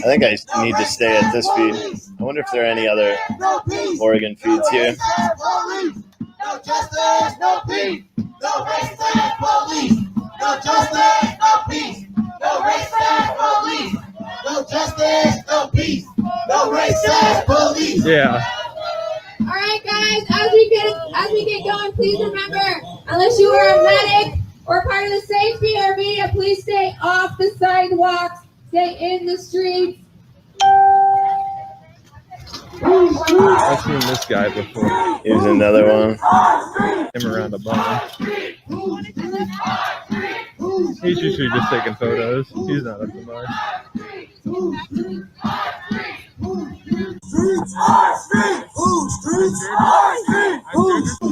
think I need to stay at this feed. I wonder if there are any other Oregon feeds here. No justice, no peace. No racist police. No justice, no peace. No racist police. No justice, no peace. No racist police. Yeah. All right, guys. As we get going, please remember, unless you are a medic or part of the safety or media, please stay off the sidewalks. Stay in the streets. I've seen this guy before. Here's another one. Him around a bummer. He's usually just taking photos. He's not up to much.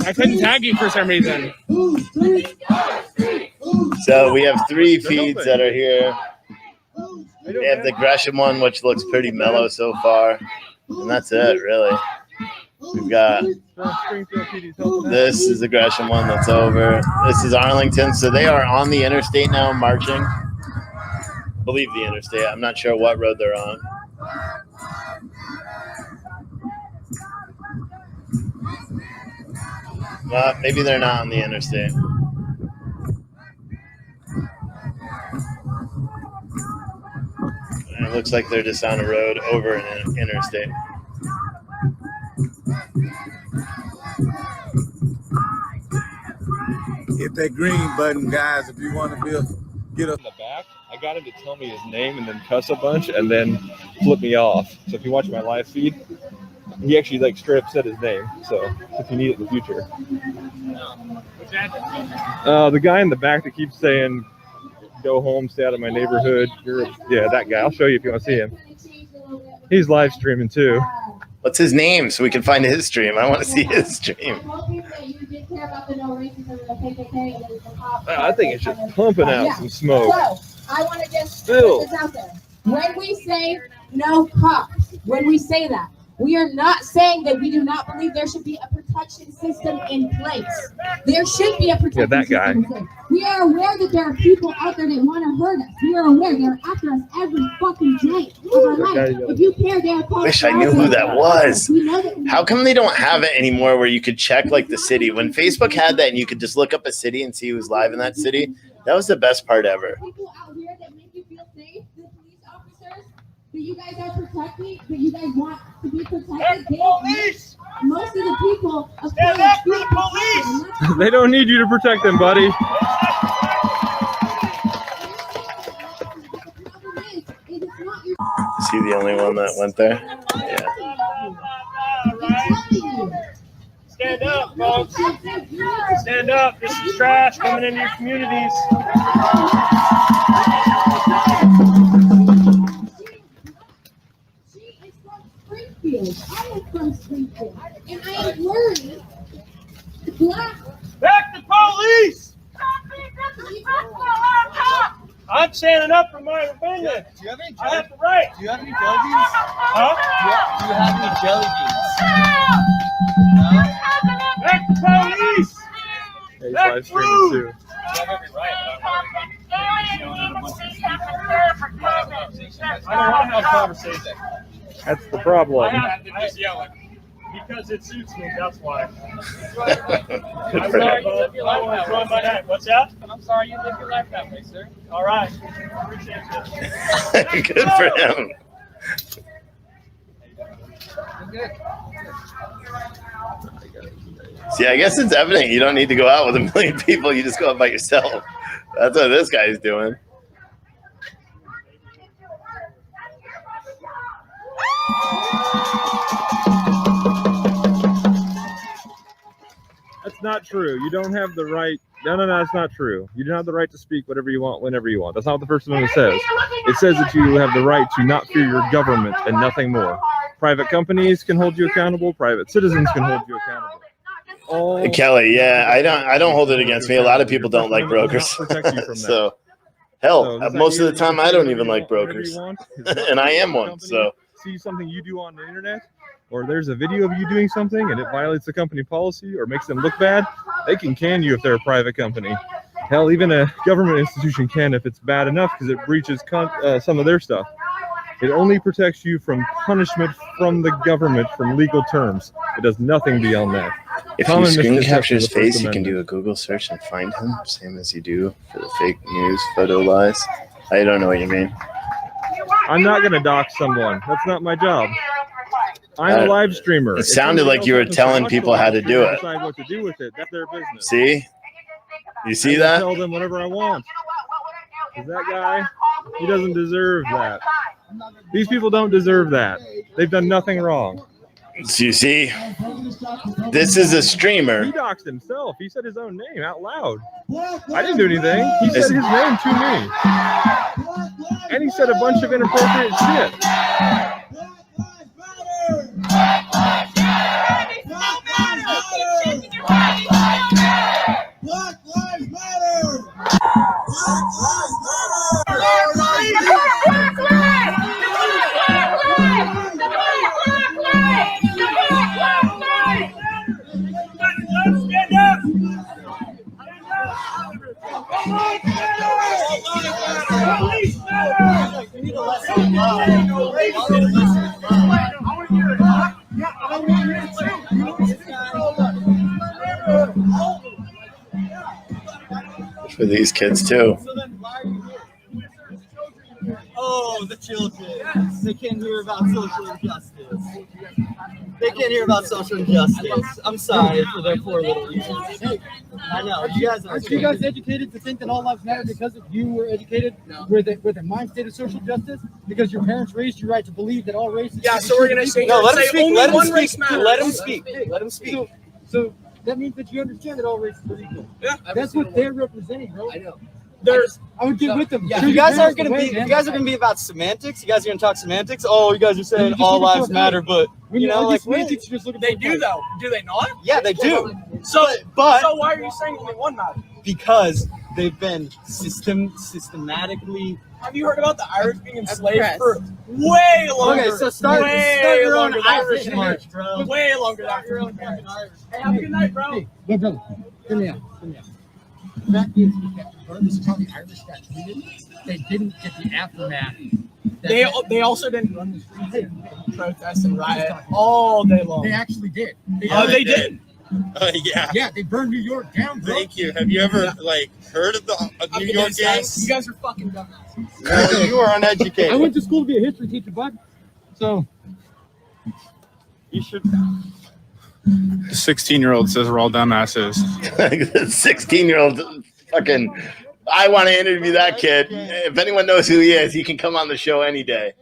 I couldn't tag you for some reason. So we have 3 feeds that are here. We have the Gresham one, which looks pretty mellow so far. And that's it, really. We've got this is the Gresham one that's over. This is Arlington. So they are on the interstate now marching. I believe the interstate. I'm not sure what road they're on. Well, maybe they're not on the interstate. And it looks like they're just on a road over an interstate. Hit that green button, guys, if you want to get up. In the back, I got him to tell me his name and then cuss a bunch and then flip me off. So if you watch my live feed, he actually like straight up said his name. So if you need it in the future. The guy in the back that keeps saying, "Go home, stay out of my neighborhood." Yeah, that guy. I'll show you if you want to see him. He's live streaming too. What's his name so we can find his stream? I want to see his stream. I think it's just pumping out some smoke. So, I want to just put this out there. When we say no cops, when we say that, we are not saying that we do not believe there should be a protection system in place. There should be a protection that guy. system in place. We are aware that there are people out there that want to hurt us. We are aware they're after us every fucking day of our life. If you care, they are calling. Wish I knew who that was. How come they don't have it anymore where you could check like the city? When Facebook had that and you could just look up a city and see who's live in that city, that was the best part ever. People out here that make you feel safe, the police officers, that you guys are protecting, that you guys want to be protected. Police! Most of the people Stand up for the police! They don't need you to protect them, buddy. Is he the only one that went there? Yeah. Stand up, folks. Stand up. This is trash coming into your communities. She is from Springfield. I am from Springfield. And I am worried. Black. Back the police! I'm standing up for my opinion. Do you have any I have the right. Do you have any jelly beans? Huh? Do you have any jelly beans? Back the police! Yeah, he's Back live streaming too. I don't want to have a conversation. That's the problem. I just yelling. Because it suits me, that's why. Good for him. What's that? I'm sorry you live your life that way, sir. All right. Appreciate it. Good for him. See, I guess it's evident you don't need to go out with a million people. You just go out by yourself. That's what this guy's doing. That's not true. You don't have the right. No, that's not true. You don't have the right to speak whatever you want, whenever you want. That's not what the First Amendment says. It says that you have the right to not fear your government and nothing more. Private companies can hold you accountable. Private citizens can hold you accountable. Kelly, yeah, I don't hold it against me. A lot of people don't like brokers. So, hell, most of the time I don't even like brokers. And I am one, so. See something you do on the internet, or there's a video of you doing something and it violates the company policy or makes them look bad, they can can you if they're a private company. Hell, even a government institution can if it's bad enough because it breaches some of their stuff. It only protects you from punishment from the government from legal terms. It does nothing beyond that. If you screen capture his face, you can do a Google search and find him, same as you do for the fake news photo lies. I don't know what you mean. I'm not going to dox someone. That's not my job. I'm a live streamer. It sounded like you were telling people how to do it. Decide what to do with it. That's their business. See? You see I that? tell them whatever I want. Because that guy, he doesn't deserve that. These people don't deserve that. They've done nothing wrong. So you see? This is a streamer. He doxed himself. He said his own name out loud. I didn't do anything. He said his name to me. And he said a bunch of inappropriate shit. For these kids too. Oh, the children. They can't hear about social injustice. They can't hear about social injustice. I'm sorry for their poor little ears. Hey, I know. You guys aren't you guys educated to think that all lives matter because you were educated with a mindset of social justice? Because your parents raised you right to believe that all races. Yeah, so we're gonna say no. Let him speak. Let him speak. Let him speak. Let him speak. So that means that you understand that all races are equal. Yeah, that's what they're representing, bro. I know. I would get with them. Yeah, you guys aren't gonna be. You guys are gonna be about semantics. You guys are gonna talk semantics. Oh, you guys are saying all lives matter, but you know, like semantics, just look at they do though. Do they not? Yeah, they do. So why are you saying only one matter? Because they've been systematically. Have you heard about the Irish being enslaved for way longer? Okay, so start your own Irish march, bro. Way longer than your own Irish. Hey, have a good night, bro. Hey, brother, hear me out. The fact is that regardless of how the Irish got treated, they didn't get the aftermath. They also didn't run the streets and protest and riot all day long. They actually did. They did. Yeah. Yeah, they burned New York down, bro. Thank you. Have you ever heard of the New York gangs? You guys are fucking dumbasses. No, you are uneducated. I went to school to be a history teacher, bud. So You should. The 16-year-old says we're all dumbasses. The 16-year-old fucking. I want to interview that kid. If anyone knows who he is, he can come on the show any day.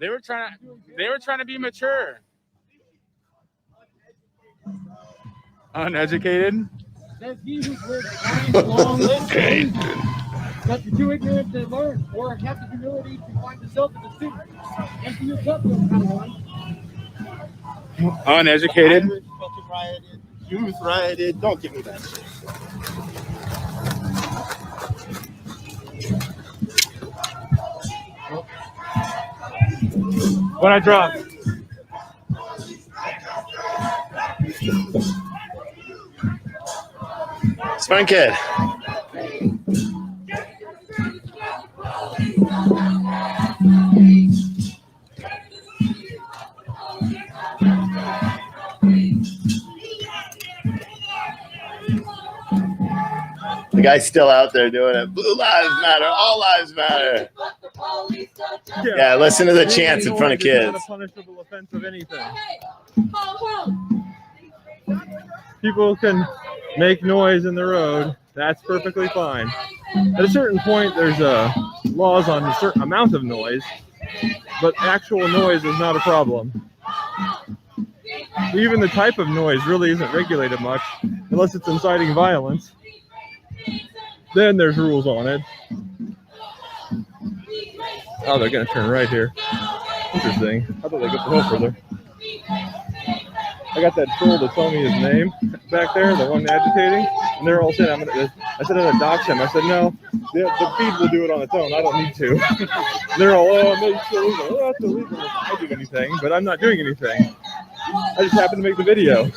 They were trying to be mature. Uneducated. says he who wears a long list that you're too ignorant to learn or have the humility to find yourself as a student. Empty your cup, everyone. Uneducated. Rioted, youth rioted. Don't give me that shit. What I drop? Smart kid. The guy's still out there doing it. Blue lives matter. All lives matter. Yeah, listen to the chants in front of kids. It's not a punishable offense of anything. People can make noise in the road. That's perfectly fine. At a certain point, there's laws on a certain amount of noise, but actual noise is not a problem. Even the type of noise really isn't regulated much, unless it's inciting violence. Then there's rules on it. Oh, they're going to turn right here. Interesting. I thought they could go further. I got that troll to tell me his name back there, the one agitating, and they're all saying, I said I'm going to dox him. I said, no, the feed will do it on its own. I don't need to. They're all, oh, it's illegal. Oh, it's illegal. I don't do anything, but I'm not doing anything. I just happened to make the video.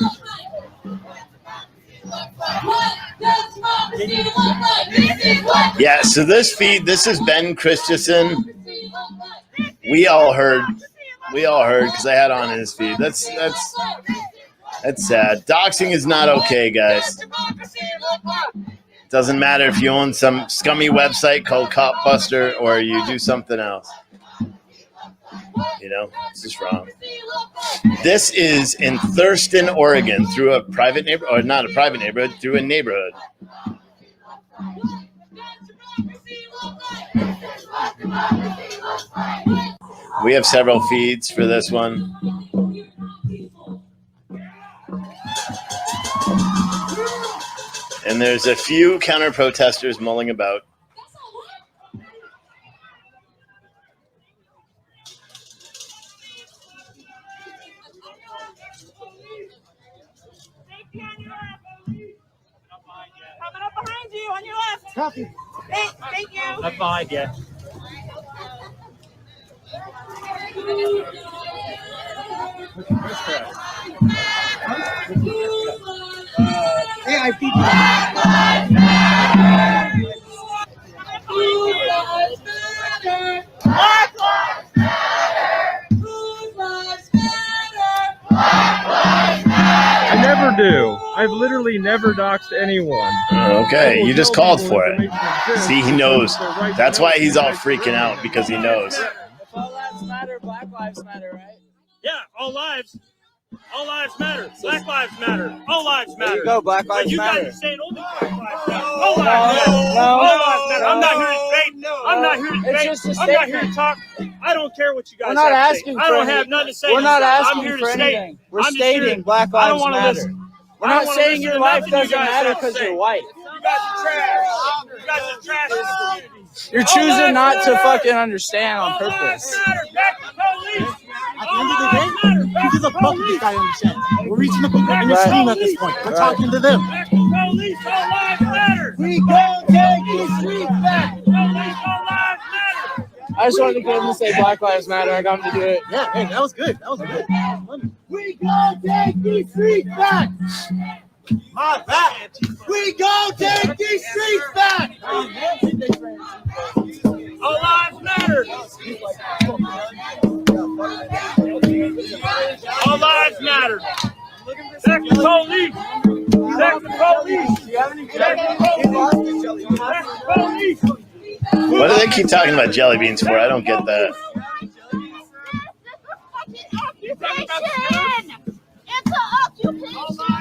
Yeah, so this feed, this is Ben Christensen. We all heard because I had on his feed. That's sad. Doxing is not okay, guys. Doesn't matter if you own some scummy website called Copbuster or you do something else. You know, it's just wrong. This is in Thurston, Oregon, through a private neighborhood, or not a private neighborhood, through a neighborhood. We have several feeds for this one. And there's a few counter-protesters mulling about. Coming up behind you on your left. Copy. Thank you. Up behind you. AIP. I never do. I've literally never doxed anyone. Okay, you just called for it. See, he knows. That's why he's all freaking out, because he knows. If all lives matter, Black Lives Matter, right? Yeah, all lives matter. Black lives matter. All lives There matter. you go, Black But Lives you Matter. guys are saying only Black lives matter. All lives matter. All lives matter. I'm not here to debate. I'm not here to It's debate. just a I'm not here to statement. talk. I don't care what you guys We're not have to say. asking I for don't any- have nothing to say. We're not I'm asking here to for state. anything. We're I'm just here stating to- Black I don't Lives want to Matter. listen. We're I not don't wanna saying listen your to life nothing you doesn't guys matter have to because say. you're white. You guys are trash. You guys are trash. You're All choosing lives not to matter. fucking understand on All lives purpose. matter. Back the police. At the end of the day, who gives a fuck if this guy understands? We're reaching the people in the Right. stream at this point. We're Right. talking to them. Back the police. All lives matter. We gon' take these streets back. Police. All lives matter. I just wanted to get him to say Black Lives Matter. I got him to do it. Yeah, hey, that was good. That was good. We gon' take these streets back. My back. We gon' take these streets back. All lives matter. All lives matter. Back the police. Back the police. Back the police. What do they keep talking about jelly beans for? I don't get that.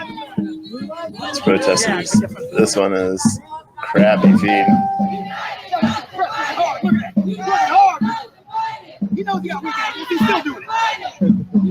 It's protesters. This one is crappy feed. He knows he's still doing it.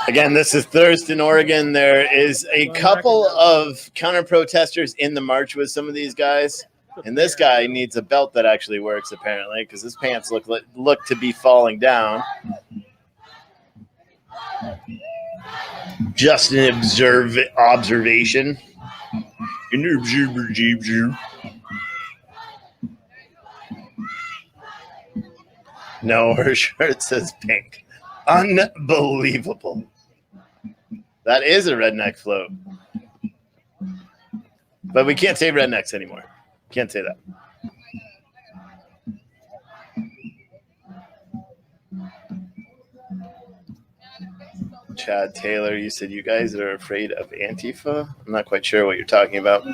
Again, this is Thurston, Oregon. There is a couple of counter-protesters in the march with some of these guys. And this guy needs a belt that actually works, apparently, because his pants look to be falling down. Just an observation. No, her shirt says pink. Unbelievable. That is a redneck float. But we can't say rednecks anymore. Can't say that. Chad Taylor, you said you guys are afraid of Antifa? I'm not quite sure what you're talking about.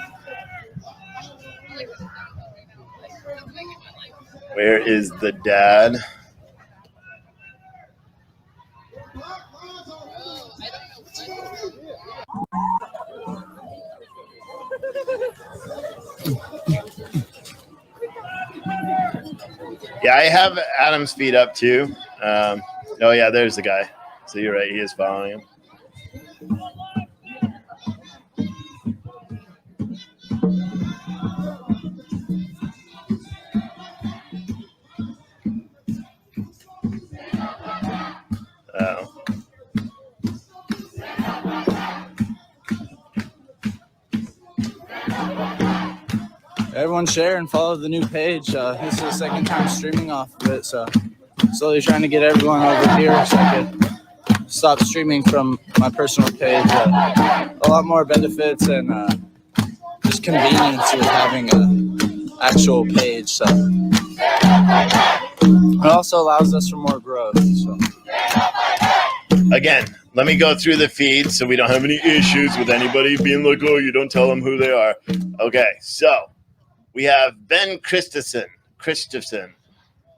Where is the dad? Yeah, I have Adam's feed up too. Oh yeah, there's the guy. So you're right, he is following him. Oh. Everyone everyone share and follow the new page. This is the second time streaming off of it, so slowly trying to get everyone over here so I could stop streaming from my personal page. A lot more benefits and just convenience with having an actual page. So it also allows us for more growth. So. Again, let me go through the feed so we don't have any issues with anybody being like, oh, you don't tell them who they are. Okay, so we have Ben Christensen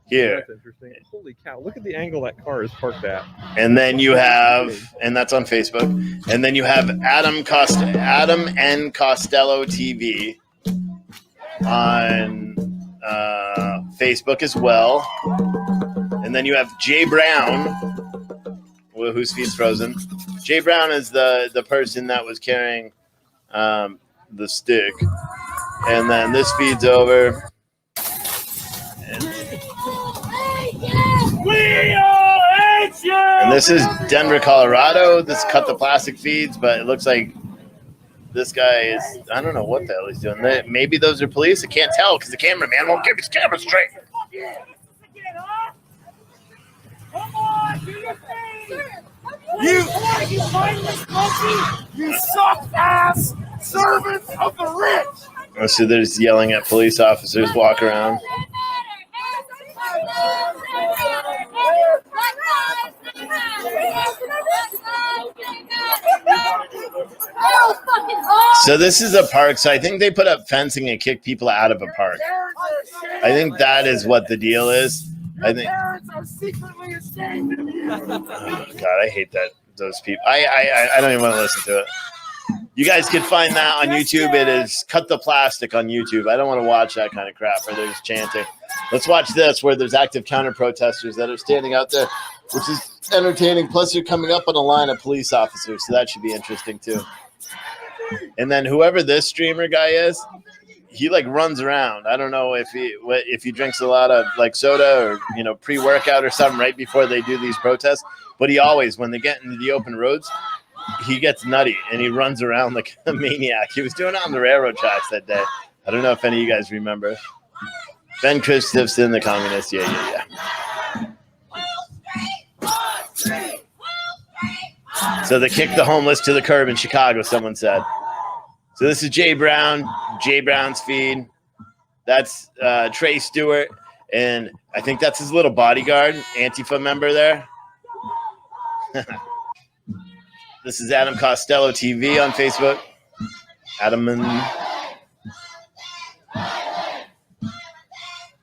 here. That's interesting. Holy cow, look at the angle that car is parked at. And then you have, and that's on Facebook. And then you have Adam N. Costello TV on Facebook as well. And then you have Jay Brown, whose feed's frozen. Jay Brown is the person that was carrying the stick. And then this feed's over. And this is Denver, Colorado. This cut the plastic feeds, but it looks like this guy is, I don't know what the hell he's doing. Maybe those are police. I can't tell because the cameraman won't give his camera straight. You mindless monkey! You suck ass servants of the rich! Oh, so they're just yelling at police officers walk around. So this is a park, so I think they put up fencing and kick people out of a park. I think that is what the deal is. I think. Oh, God, I hate those people. I don't even want to listen to it. You guys can find that on YouTube. It is Cut the Plastic on YouTube. I don't want to watch that kind of crap where they're just chanting. Let's watch this where there's active counter protesters that are standing out there, which is entertaining. Plus, they're coming up on a line of police officers, so that should be interesting too. And then whoever this streamer guy is, he like runs around. I don't know if he drinks a lot of like soda or pre-workout or something right before they do these protests. But he always, when they get into the open roads, he gets nutty and he runs around like a maniac. He was doing it on the railroad tracks that day. I don't know if any of you guys remember. Ben Christensen, the communist. Yeah. So they kicked the homeless to the curb in Chicago, someone said. So this is Jay Brown, Jay Brown's feed. That's Trey Stewart, and I think that's his little bodyguard, Antifa member there. This is Adam Costello TV on Facebook. Adam and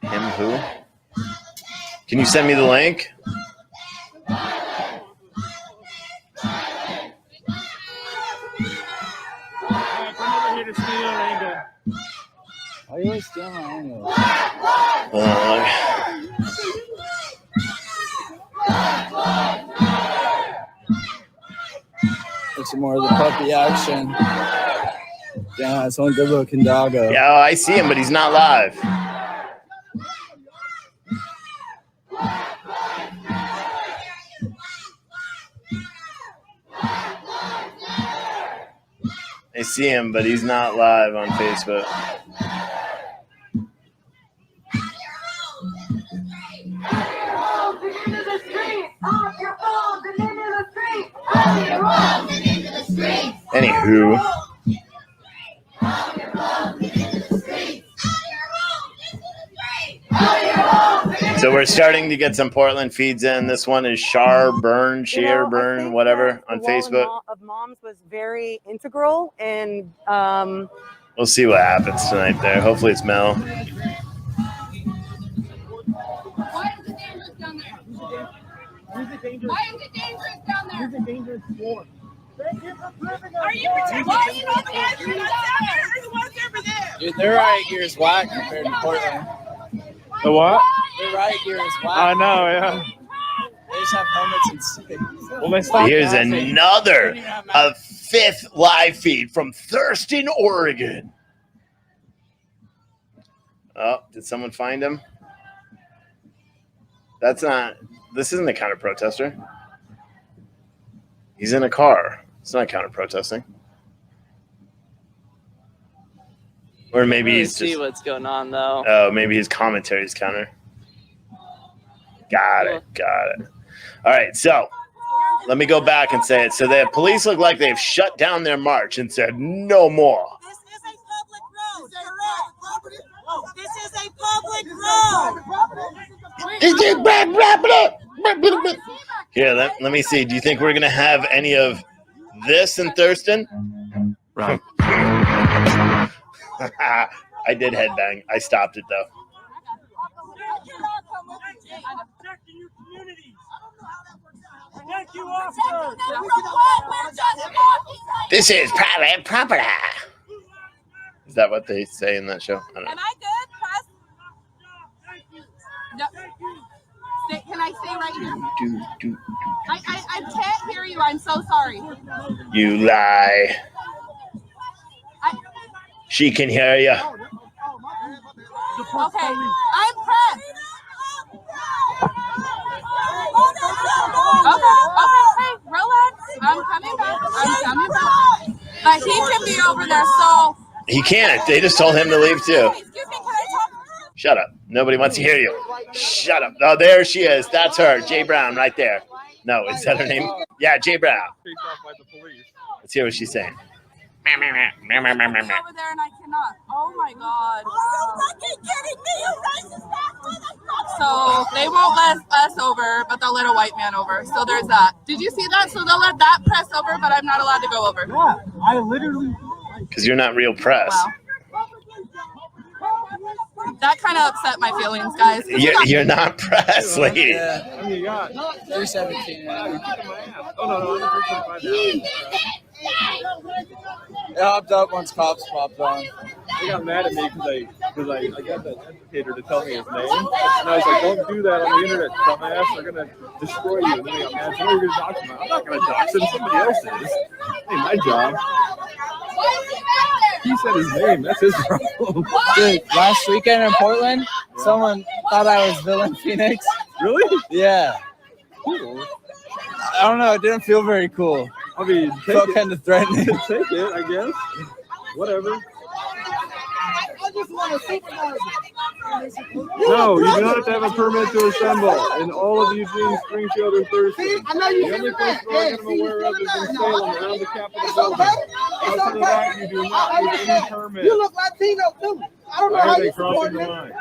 him who? Can you send me the link? Why are you always stealing my angle? Some more of the puppy action. Yeah, it's one good looking doggo. Yeah, I see him, but he's not live. I see him, but he's not live on Facebook. Anywho. So we're starting to get some Portland feeds in. This one is Shearburn, whatever, on Facebook. Of moms was very integral, and we'll see what happens tonight there. Hopefully it's Mel. Why is it dangerous down there? Why is it dangerous down there? Here's a dangerous floor. Are you protecting? Why are you not there? You're not down there. You're the ones over there. Dude, their riot gear is whack compared to Portland. The what? Their riot gear is whack. I know, yeah. They just have helmets and sticks. Well, they stopped. Here's a fifth live feed from Thurston, Oregon. Oh, did someone find him? This isn't a counter protester. He's in a car. It's not counter protesting. Or maybe really he's see just, what's going on though. oh, maybe his commentary is counter. Got it. All right, so let me go back and say it. So the police look like they've shut down their march and said no more. This is a public road, correct? This is a public road. Here, let me see. Do you think we're going to have any of this in Thurston? Right. I did headbang. I stopped it, though. This is private property. Is that what they say in that show? I don't know. Am I good, press? No. Can I stay right here? I can't hear you. I'm so sorry. You lie. She can hear you. Okay, I'm pressed. Okay, relax. I'm coming back. But he can be over there, so. He can't. They just told him to leave too. Excuse me, can I talk? Shut up. Nobody wants to hear you. Shut up. Oh, there she is. That's her. Jay Brown right there. No, is that her name? Yeah, Jay Brown. Let's hear what she's saying. Over there and I cannot. Oh my God. So they won't let us over, but they'll let a white man over. So there's that. Did you see that? So they'll let that press over, but I'm not allowed to go over. Yeah, I literally. Because you're not real press. Wow. That kind of upset my feelings, guys. You're not press, lady. Yeah. You got 317. It hopped up once cops popped on. They got mad at me because I got the educator to tell me his name. And I was like, don't do that on the internet, dumbass. They're going to destroy you. And then they got mad. So what are you going to dox him? I'm not going to dox him. Somebody else is. Ain't my job. He said his name. That's his problem. Dude, last weekend in Portland, someone thought I was Villain Phoenix. Really? Yeah. Cool. I don't know. It didn't feel very cool. I mean, felt kind of threatening. Take it, I guess. Whatever. I just want to supervise it. No, you do not have to have a permit to assemble in all of Eugene, Springfield, and Thurston. I know you The only can place I'm aware of is in Salem, around the Capitol building. Outside of that, you do not need any permit. You look Latino too. I don't know Why how are they you crossing support the it. line?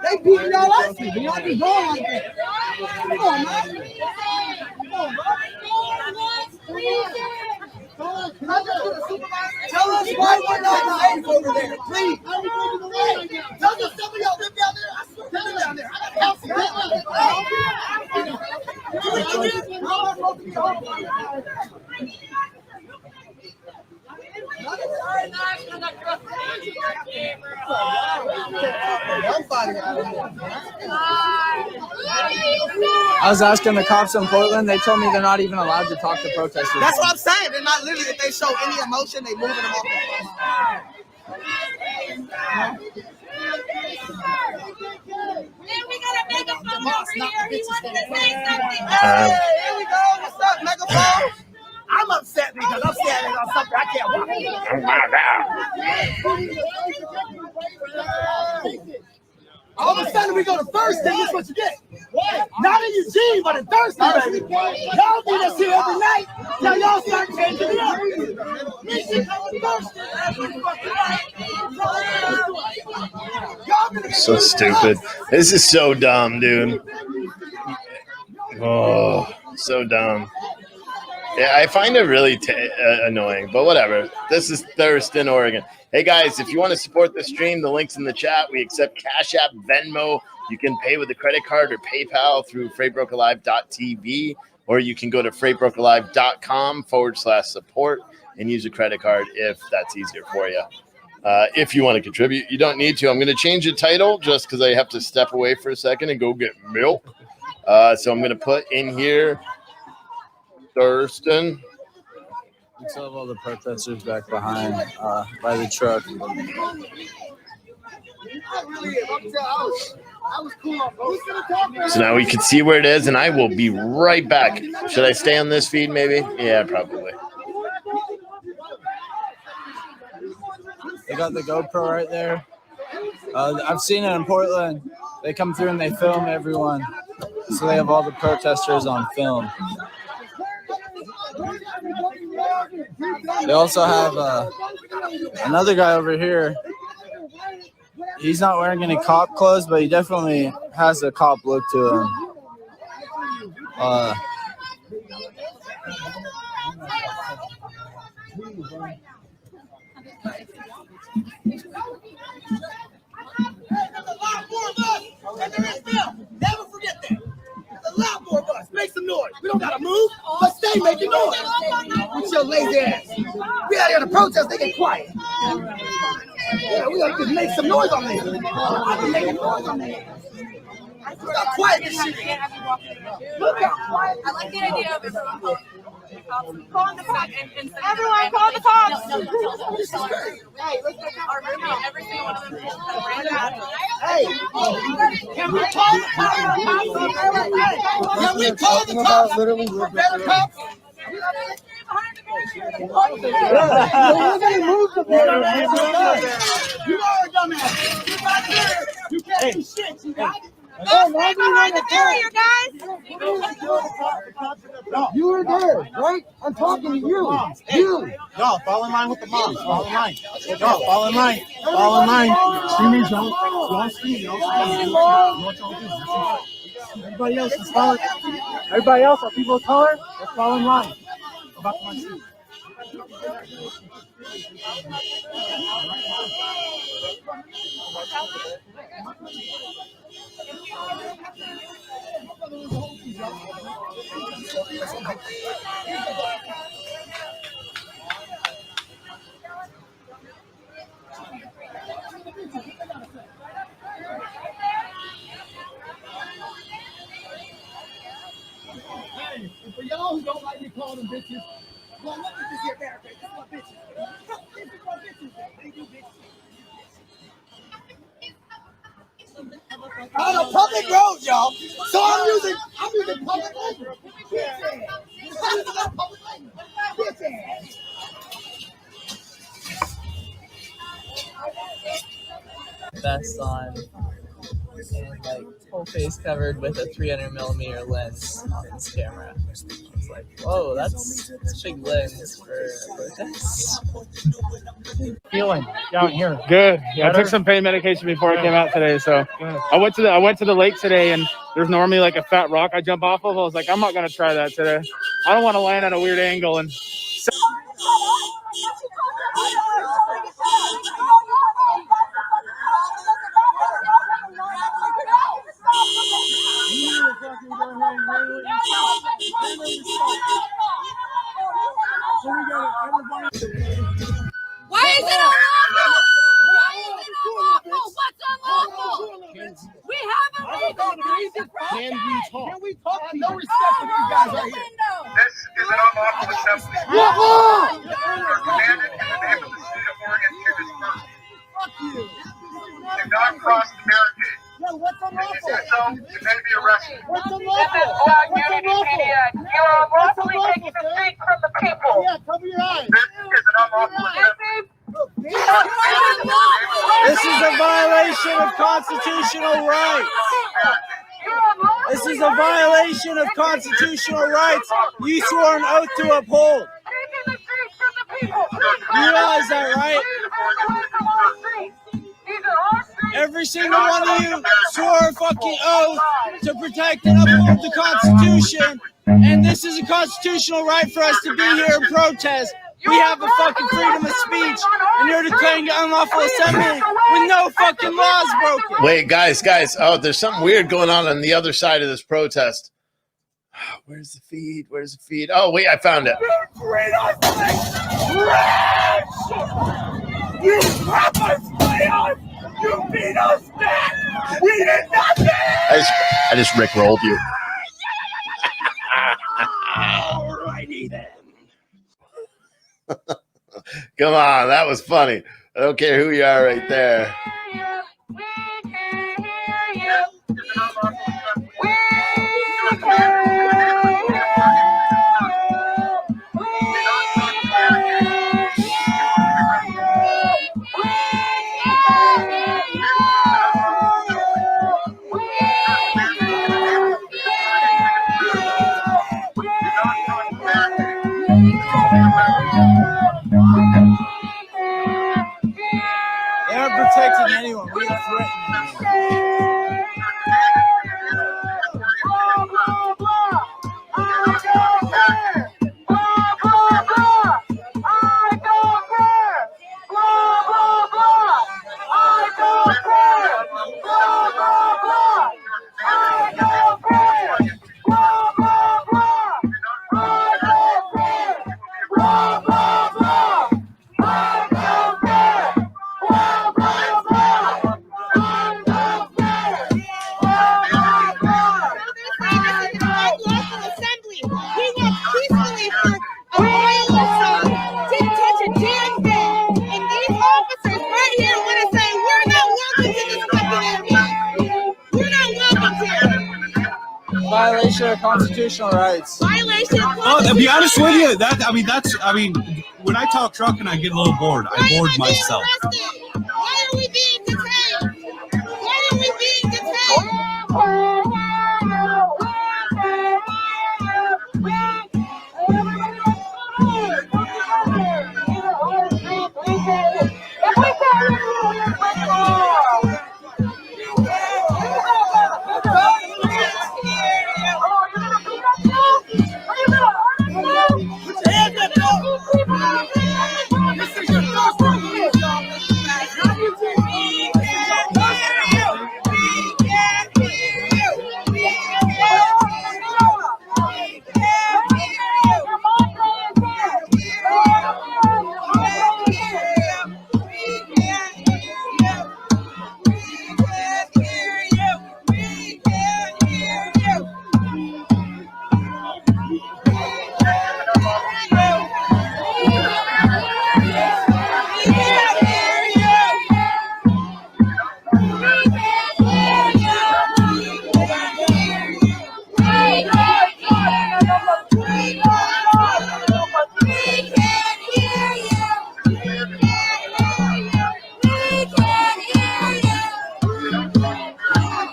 They beating y'all up. Y'all be going like that. Come on, man. Come on, bro. Tell us why we're not safe over there, please. Tell us some of y'all live down there. I swear to live down there. I got house down I was asking the cops in Portland. They told me they're not even allowed to talk to protesters. That's what I'm saying. They're not literally, if they show any emotion, they moving them off the Hey, here we go. What's up, Megaphone? I'm upset because I'm standing on something I can't walk. All of a sudden we go to Thurston, this is what you get. Not in Eugene, but in Thurston, baby. Y'all do this here every night. Now y'all start changing it up. We should come to Thurston every fucking night. So stupid. This is so dumb, dude. Oh, so dumb. Yeah, I find it really annoying, but whatever. This is Thurston, Oregon. Hey, guys, if you want to support the stream, the link's in the chat. We accept Cash App, Venmo. You can pay with a credit card or PayPal through freightbrokerlive.tv, or you can go to freightbrokerlive.com/support and use a credit card if that's easier for you. If you want to contribute, you don't need to. I'm going to change the title just because I have to step away for a second and go get milk. So I'm going to put in here Thurston. We still have all the protesters back behind by the truck. So now we can see where it is, and I will be right back. Should I stay on this feed maybe? Yeah, probably. They got the GoPro right there. I've seen it in Portland. They come through and they film everyone. So they have all the protesters on film. They also have another guy over here. He's not wearing any cop clothes, but he definitely has a cop look to him. Never forget that. There's a lot more of us. Make some noise. We don't gotta move, but stay making noise. With your lazy ass. We out here to protest, they get quiet. Yeah, we gotta just make some noise on there. I've been making noise on there. Stop quiet this shit. Look how quiet. I like the idea of everyone calling the cops. Everyone call the cops. This is great. Hey, let's get our roommate. Every single one of them. Hey, can we call the cops? Can we call the cops? Literally, we're better cops. You are a dumbass. You can't do shit. You got it. Stay behind the barrier, guys. You were there, right? I'm talking to you. You. No, fall in line with the moms. Fall in line. No, fall in line. Fall in line. Screamers, don't scream. Everybody else is following. Everybody else, are people of color? Let's fall in line. Go back to my seat. Hey, for y'all who don't like me calling them bitches, well, look at this here barricade. This is what bitches. This is what bitches do. They do bitches. On a public road, y'all. So I'm using public language. Bitch ass. I'm using that public language. Bitch ass. Vest on and like whole face covered with a 300mm lens on his camera. It's like, whoa, that's a big lens for a protest. Feeling down here. Good. Yeah, I took some pain medication before I came out today. So I went to the lake today, and there's normally like a fat rock I jump off of. I was like, I'm not gonna try that today. I don't want to land at a weird angle and. Why is it unlawful? Why is it unlawful? What's unlawful? We have a legal right to protest. Can we talk? No respect for these guys right here. This is an unlawful assembly. What law? Commanded in the name of the state of Oregon to disperse. Do not cross the barricade. Yo, what's If you unlawful? do so, you may be arrested. What's This unlawful? is Black What's Unity unlawful? Media. You are lawfully taking the seat from the people. Yeah, cover your eyes. This is an unlawful assembly. This is a violation of constitutional rights. This is a violation of constitutional rights you swore an oath to uphold. You realize that, right? Every single one of you swore a fucking oath to protect and uphold the Constitution, and this is a constitutional right for us to be here and protest. We have a fucking freedom of speech, and you're declaring an unlawful assembly with no fucking laws broken. Wait, guys. Oh, there's something weird going on the other side of this protest. Where's the feed? Oh, wait, I found it. You have us playoffs! You beat us back! We did nothing! I just rickrolled you. Alrighty then. Come on, that was funny. I don't care who you are right there. Violation of constitutional rights. Violation of Well, to be honest with you, when I talk trucking, I get a little bored. I bored myself. Why are we being detained? Why are we being detained?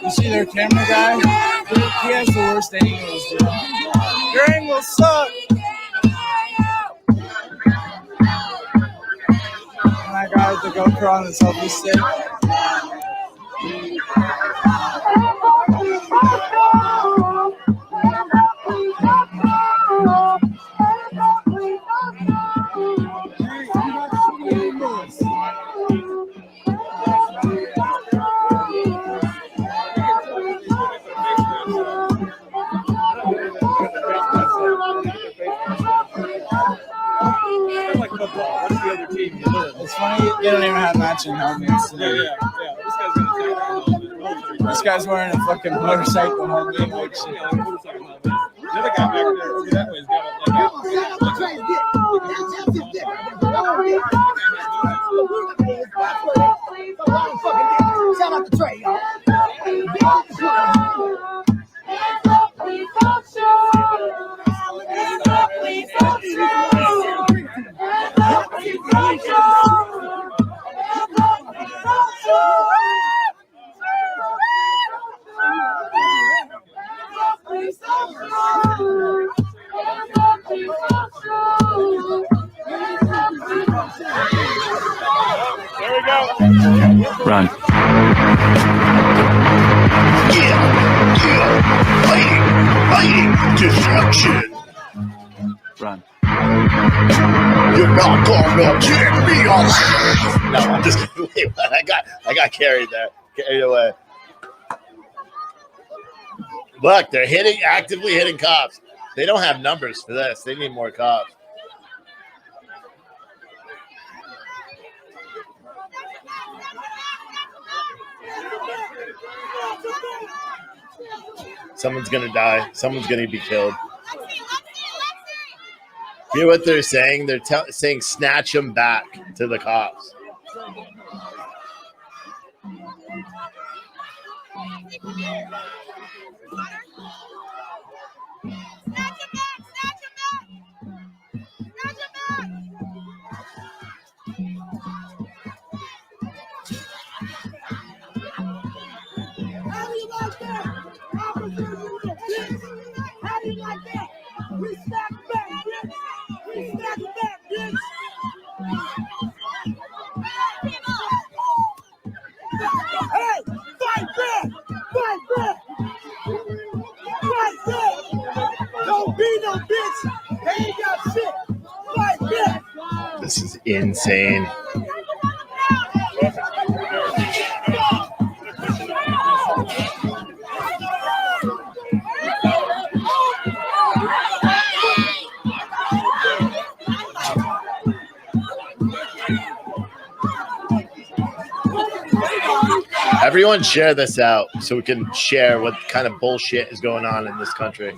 You see their camera guy? He has the worst angles, dude. Your angles suck. And that guy with the GoPro on the selfie stick. It's funny they don't even have matching helmets. This guy's wearing a fucking motorcycle helmet. The other guy back there over that way has got Shout out to Trey, y'all. There we go. Run. Fighting destruction. Run. You're not gonna get me alive. No, I'm just wait. What? I got carried there. Carried away. Look, they're actively hitting cops. They don't have numbers for this. They need more cops. Someone's gonna die. Someone's gonna be killed. Hear what they're saying? They're saying snatch them back to the cops. How do you like that? How do you like that? We snap back, bitch. We snap back, bitch. Hey, fight back! Fight back! Fight back! Don't be no bitch. They ain't got shit. Fight back! This is insane. Everyone share this out so we can share what kind of bullshit is going on in this country.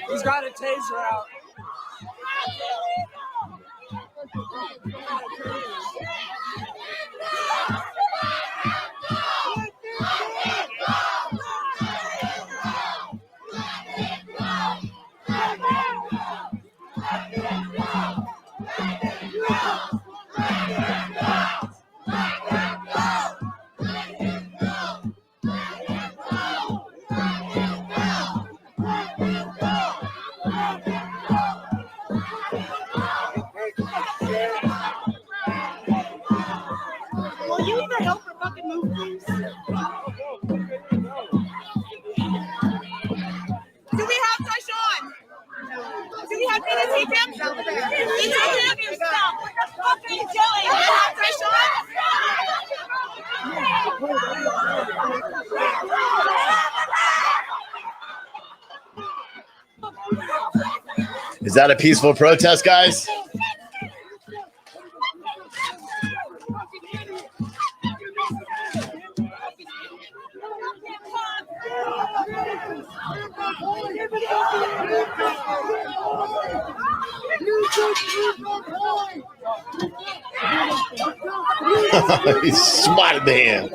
He's got a taser out. Will you even help her fucking move, please? Do we have Tyshawn? Do we have to take him? You take him yourself. What the fuck are you doing? Is that a peaceful protest, guys? He swatted the hand.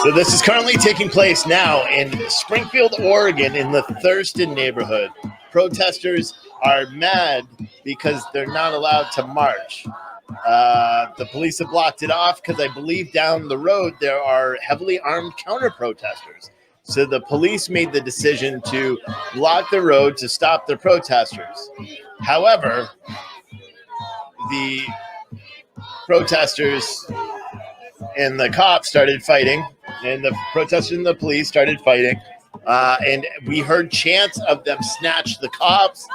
So this is currently taking place now in Springfield, Oregon, in the Thurston neighborhood. Protesters are mad because they're not allowed to march. The police have blocked it off because I believe down the road there are heavily armed counter-protesters. So the police made the decision to block the road to stop the protesters. However, the protesters and the cops started fighting, and the protesters and the police started fighting. And we heard chants of them snatch the cops.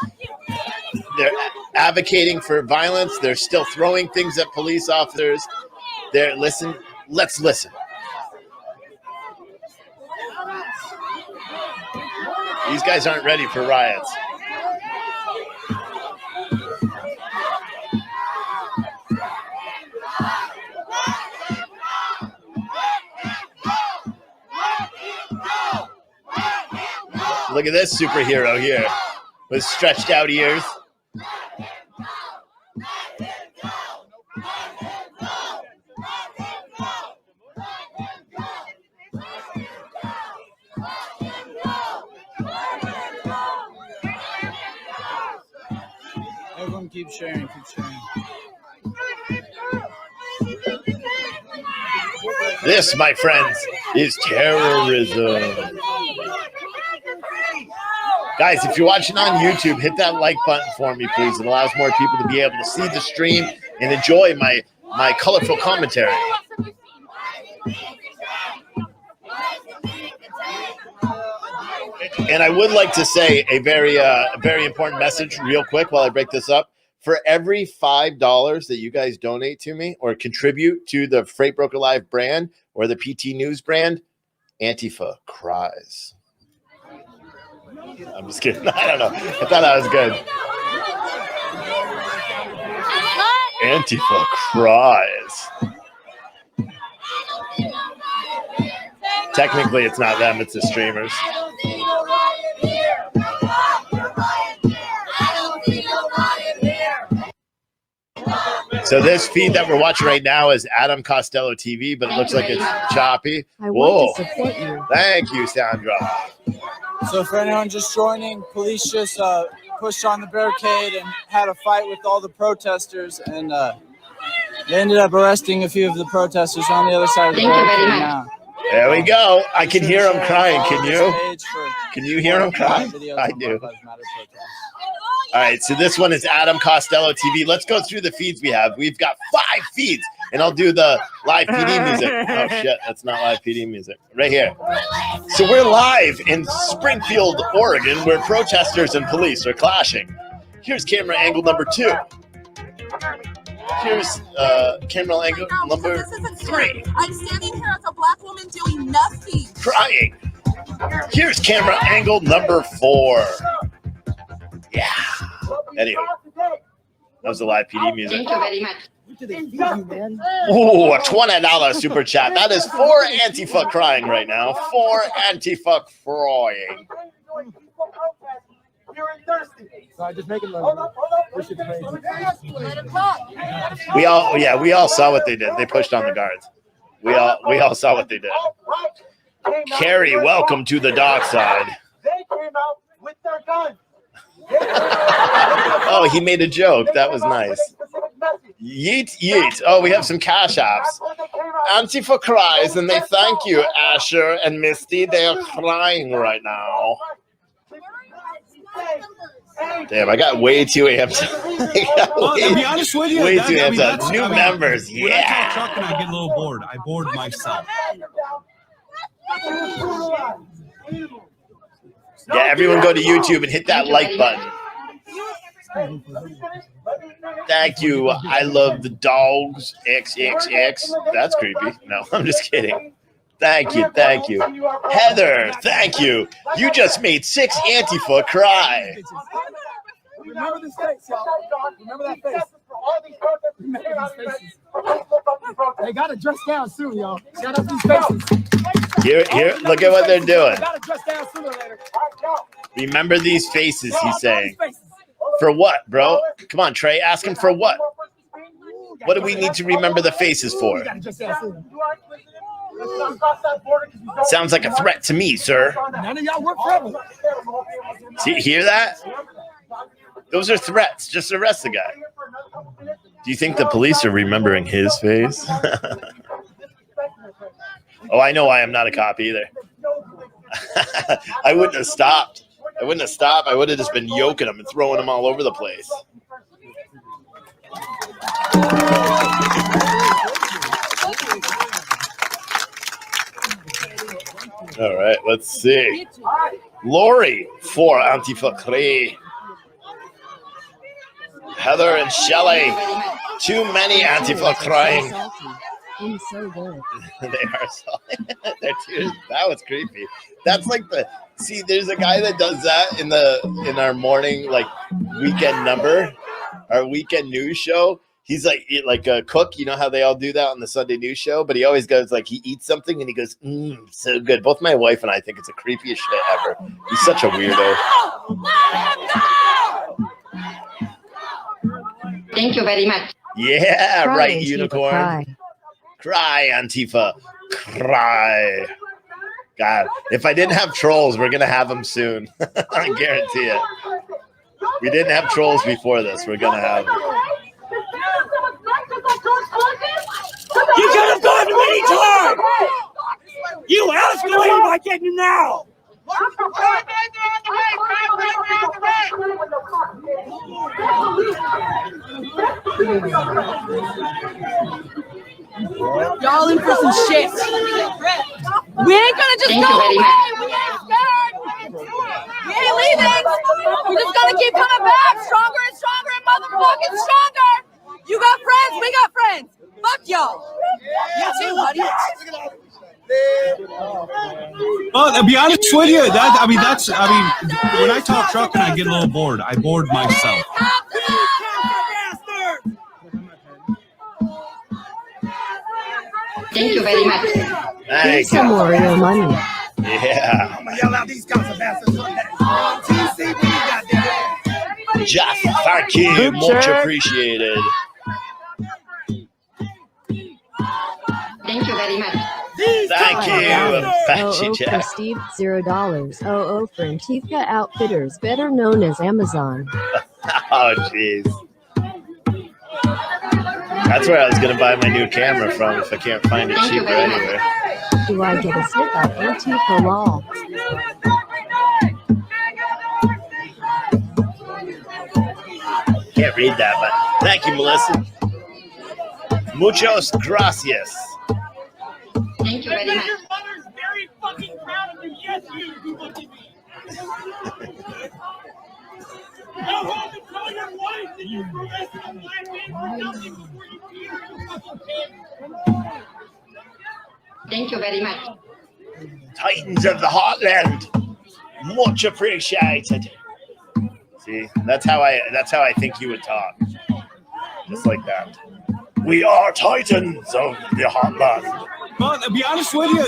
They're advocating for violence. They're still throwing things at police officers. Let's listen. These guys aren't ready for riots. Look at this superhero here with stretched out ears. Everyone keep sharing, This, my friends, is terrorism. Guys, if you're watching on YouTube, hit that like button for me, please. It allows more people to be able to see the stream and enjoy my colorful commentary. And I would like to say a very important message real quick while I break this up. For every $5 that you guys donate to me or contribute to the Freight Broker Live brand or the PT News brand, Antifa cries. I'm just kidding. I don't know. I thought that was good. Antifa cries. Technically, it's not them. It's the streamers. So this feed that we're watching right now is Adam Costello TV, but it looks like it's choppy. Whoa. Thank you, Sandra. So for anyone just joining, police just pushed on the barricade and had a fight with all the protesters, and they ended up arresting a few of the protesters on the other side of the barricade now. There we go. I can hear him crying. Can you? Can you hear him crying? I do. All right, so this one is Adam Costello TV. Let's go through the feeds we have. We've got 5 feeds, and I'll do the live PD music. Oh, shit, that's not live PD music. Right here. So we're live in Springfield, Oregon, where protesters and police are clashing. Here's camera angle number 2. Here's camera angle number 3. I'm standing here as a black woman doing nothing. Crying. Here's camera angle number 4. Yeah. Anyway, that was the live PD music. Thank you very much. Ooh, a $20 super chat. That is 4 Antifa crying right now. 4 Antifa crying. So I just make him this shit's crazy. We all saw what they did. They pushed on the guards. We all saw what they did. Carrie, welcome to the dark side. They came out with their guns. Oh, he made a joke. That was nice. Yeet, yeet. Oh, we have some cash apps. Antifa cries, and they thank you, Asher and Misty. They are crying right now. Damn, I got way too amped. To be honest with you, way too amped up. New members, When I yeah. talk truck and I get a little bored, I bored myself. Yeah, everyone go to YouTube and hit that like button. Thank you. I love the dogs. XXX. That's creepy. No, I'm just kidding. Thank you. Thank you. Heather, thank you. You just made 6 Antifa cry. Remember this face, y'all. Remember that face. Remember these faces. They gotta dress down soon, y'all. Shout out these faces. Here, look at what they're doing. They gotta dress down sooner or later. Remember these faces, he's saying. For what, bro? Come on, Trey, ask him for what? What do we need to remember the faces for? Sounds like a threat to me, sir. None of y'all work forever. See, hear that? Those are threats. Just arrest the guy. Do you think the police are remembering his face? Oh, I know why I'm not a cop either. I wouldn't have stopped. I would have just been yoking them and throwing them all over the place. All right, let's see. Lori for Antifa Cree. Heather and Shelley. Too many Antifa crying. I'm so good. They are salty. That was creepy. That's like see, there's a guy that does that in our morning like weekend number, our weekend news show. He's like a cook. You know how they all do that on the Sunday news show, but he always goes like he eats something and he goes, so good. Both my wife and I think it's the creepiest shit ever. He's such a weirdo. Thank you very much. Yeah, Cry, right, Antifa, unicorn. Cry, Antifa. Cry. God, if I didn't have trolls, we're going to have them soon. I guarantee it. We didn't have trolls before this. We're going to have them. You could have gone many times. You escalated by getting now. Y'all in for some shit. We ain't gonna just go away. We ain't scared. We ain't leaving. We're just gonna keep coming back, stronger and stronger and motherfucking stronger. You got friends, we got friends. Fuck y'all. You too, buddy. Well, to be honest with you, when I talk truck and I get a little bored, I bored myself. Thank you very much. Thank some more real money. Yeah. I'm gonna yell out these cops are bastards. TCB, goddamn. Jeff, thank you. Much appreciated. Thank you very much. Thank you, Apache for Jeff. Steve, $0. OO for Antifa Outfitters, better known as Amazon. Oh, jeez. That's where I was going to buy my new camera from if I can't find it cheaper anywhere. Do I get a slip of Antifa law? Can't read that, but thank you, Melissa. Muchos gracias. Thank you very much. Your mother's very fucking proud of you. Yes, you look at me. Go home and tell your wife that you arrested a black man for nothing before you beat her in the fucking head. Thank you very much. Titans of the Heartland, much appreciated. See, that's how I think you would talk, just like that. We are Titans of the Heartland. Well, to be honest with you,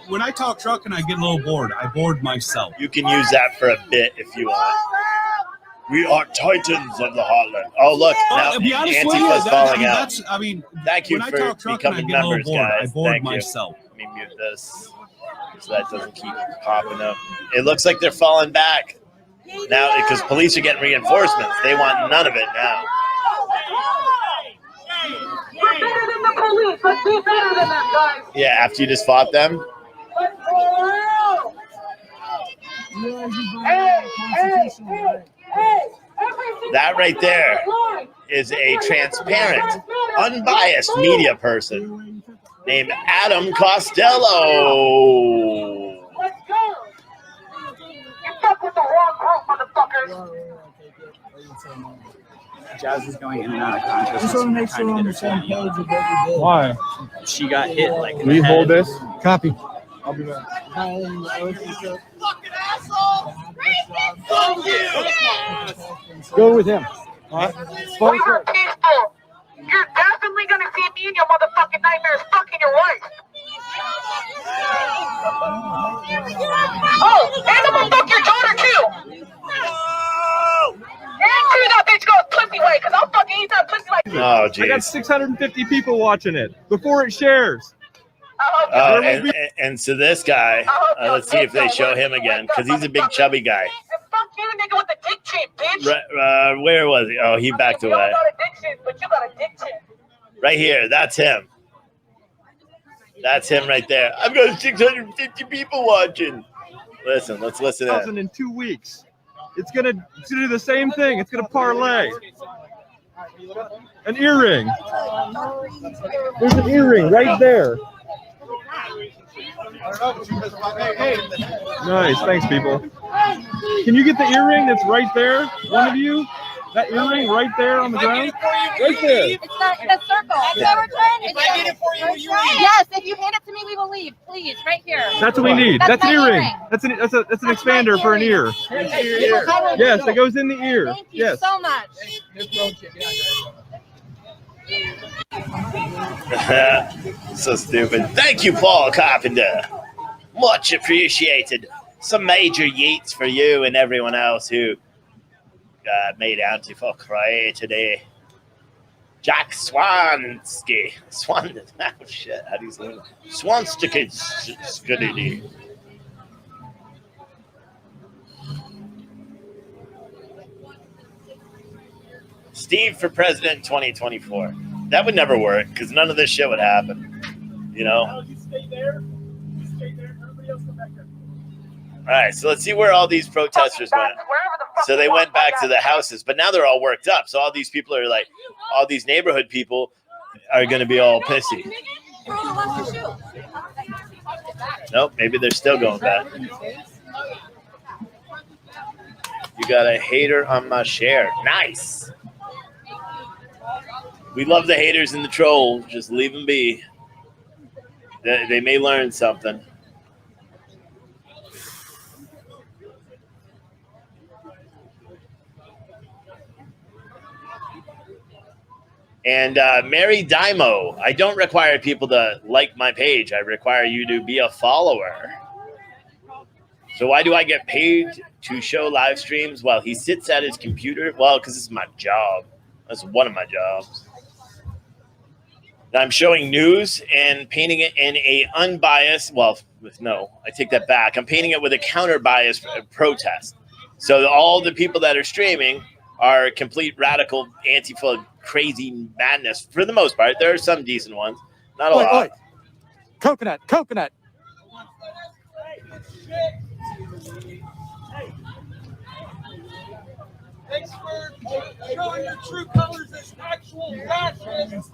when I talk truck and I get a little bored, I bored myself. You can use that for a bit if you want. We are titans of the heartland. Oh, look. Now to be honest with you, Antifa's falling out. that's, I mean, Thank you when I for talk truck and I becoming get a little members, bored, guys. I bored Thank you. myself. Let me mute this so that doesn't keep popping up. It looks like they're falling back now because police are getting reinforcements. They want none of it now. We're better than the police. Let's be better than them, guys. Yeah, after you just fought them. That right there is a transparent, unbiased media person named Adam Costello. Let's go. You stuck with the wrong group, motherfuckers. Jazz is going in and out of consciousness. Just want to make sure we're on the same page of what we did. Why? She got hit like in Will you the hold head. this? Copy. I'll be back. Fucking asshole. Fuck you. Go with him. All right. We were peaceful. You're definitely gonna see me in your motherfucking nightmares fucking your wife. Oh, and I'm gonna fuck your daughter too. And chew that bitch goes pussy way, cause I'll fucking eat that pussy like. Oh, I got jeez. 650 people watching it before it shares. And so this guy, let's see if they show him again because he's a big chubby guy. And fuck you, nigga, with the dick chin, bitch. Where was he? Oh, he backed You away. don't got a dick chin, but you got a dick chin. Right here. That's him. That's him right there. I've got 650 people watching. Listen, let's listen in. In 2 weeks. It's gonna do the same thing. It's gonna parlay. An earring. There's an earring right there. Nice, thanks, people. Can you get the earring that's right there? One of you? That earring right there on the ground? Right there. It's not in a circle. Is that what we're trying to do? If I get it for you, will you leave? Yes, if you hand it to me, we will leave. Please, right here. That's what we need. That's an my earring. That's an expander for an ear. Yes, that goes in the ear. Thank you Yes. so much. So stupid. Thank you, Paul Carpenter. Much appreciated. Some major yeets for you and everyone else who made Antifa cry today. Jack Swansky. Oh, shit. How do you say it? Swansky. Steve for president 2024. That would never work because none of this shit would happen. You know? You stay there. You stay there. Everybody else come back there. All right, so let's see where all these protesters went. So they went back to the houses, but now they're all worked up. So all these people are like, all these neighborhood people are going to be all pissy. Nope, maybe they're still going back. You got a hater on my share. Nice. We love the haters and the trolls. Just leave them be. They may learn something. And Mary Dymo, I don't require people to like my page. I require you to be a follower. So why do I get paid to show live streams while he sits at his computer? Well, because it's my job. That's one of my jobs. I'm showing news and painting it in a unbiased, well, no, I take that back. I'm painting it with a counter-biased protest. So all the people that are streaming are complete radical Antifa crazy madness for the most part. There are some decent ones, not a lot. Coconut. Thanks for showing your true colors as actual fascists.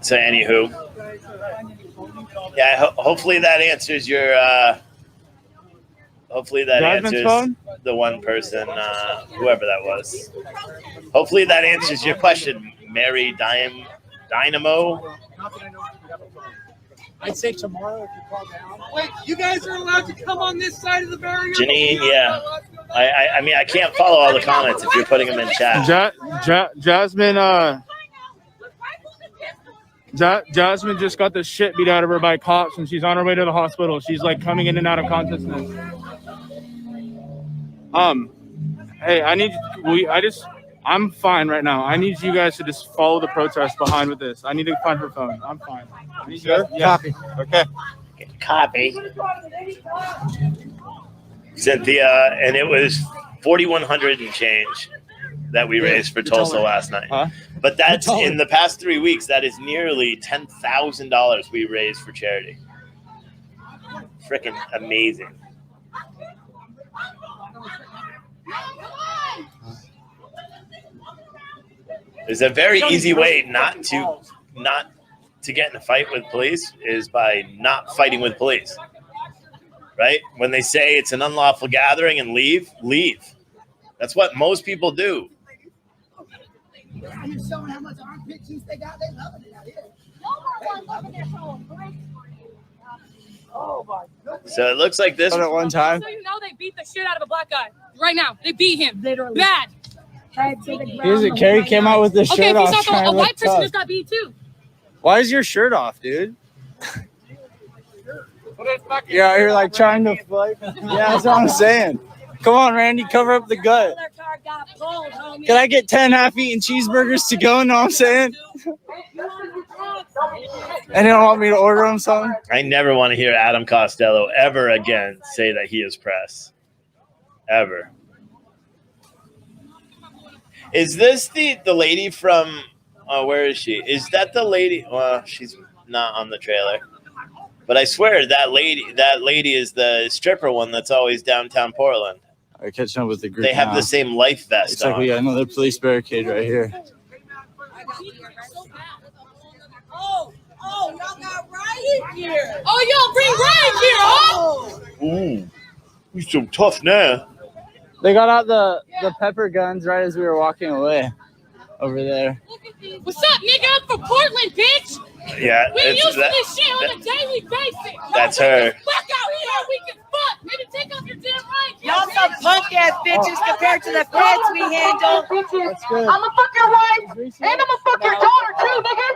So anywho, yeah, hopefully that answers your hopefully that Jasmine's answers phone? the one person, whoever that was. Hopefully that answers your question, Mary Dynamo. I'd say tomorrow if you call down. Wait, you guys are allowed to come on this side of the barrier? Janine, yeah. I mean, I can't follow all the comments if you're putting them in chat. Jasmine just got the shit beat out of her by cops, and she's on her way to the hospital. She's like coming in and out of consciousness. Hey, I'm fine right now. I need you guys to just follow the protest behind with this. I need to find her phone. I'm fine. I need Sure? Copy. Okay. Copy. Cynthia, and it was 4,100 and change that we raised for Tulsa last night. Huh? But that's in the past 3 weeks. That is nearly $10,000 we raised for charity. Freaking amazing. There's a very easy way not to get in a fight with police is by not fighting with police. Right? When they say it's an unlawful gathering and leave. That's what most people do. I'm just showing how much armpit juice they got. They loving it out here. Oh my goodness. So it looks like this. At one time. So you know they beat the shit out of a black guy. Right now. They beat him. Literally. Bad. Here's it. Carrie came out with this shirt off. Okay, a white person just got beat too. Why is your shirt off, dude? You're out here like trying to fight. Yeah, that's what I'm saying. Come on, Randy, cover up the gut. Can I get 10 half-eaten cheeseburgers to go? Know what I'm saying? And they don't want me to order them something? I never want to hear Adam Costello ever again say that he is press. Ever. Is this the lady from, where is she? Is that the lady? Well, she's not on the trailer. But I swear that lady is the stripper one that's always downtown Portland. I'm catching up with the group. They have the same life vest It's like we got another police barricade right here. Oh, y'all got riot gear. Oh, y'all bring riot gear, huh? Ooh, we so tough now. They got out the pepper guns right as we were walking away over there. What's up, nigga? I'm from Portland, bitch. Yeah, We used to this shit on a daily basis. That's her. Fuck out here. We can fuck. Maybe take off your damn right. Y'all some punk ass bitches compared to the feds we handle. That's good. I'ma fuck your wife and I'ma fuck your daughter too, nigga.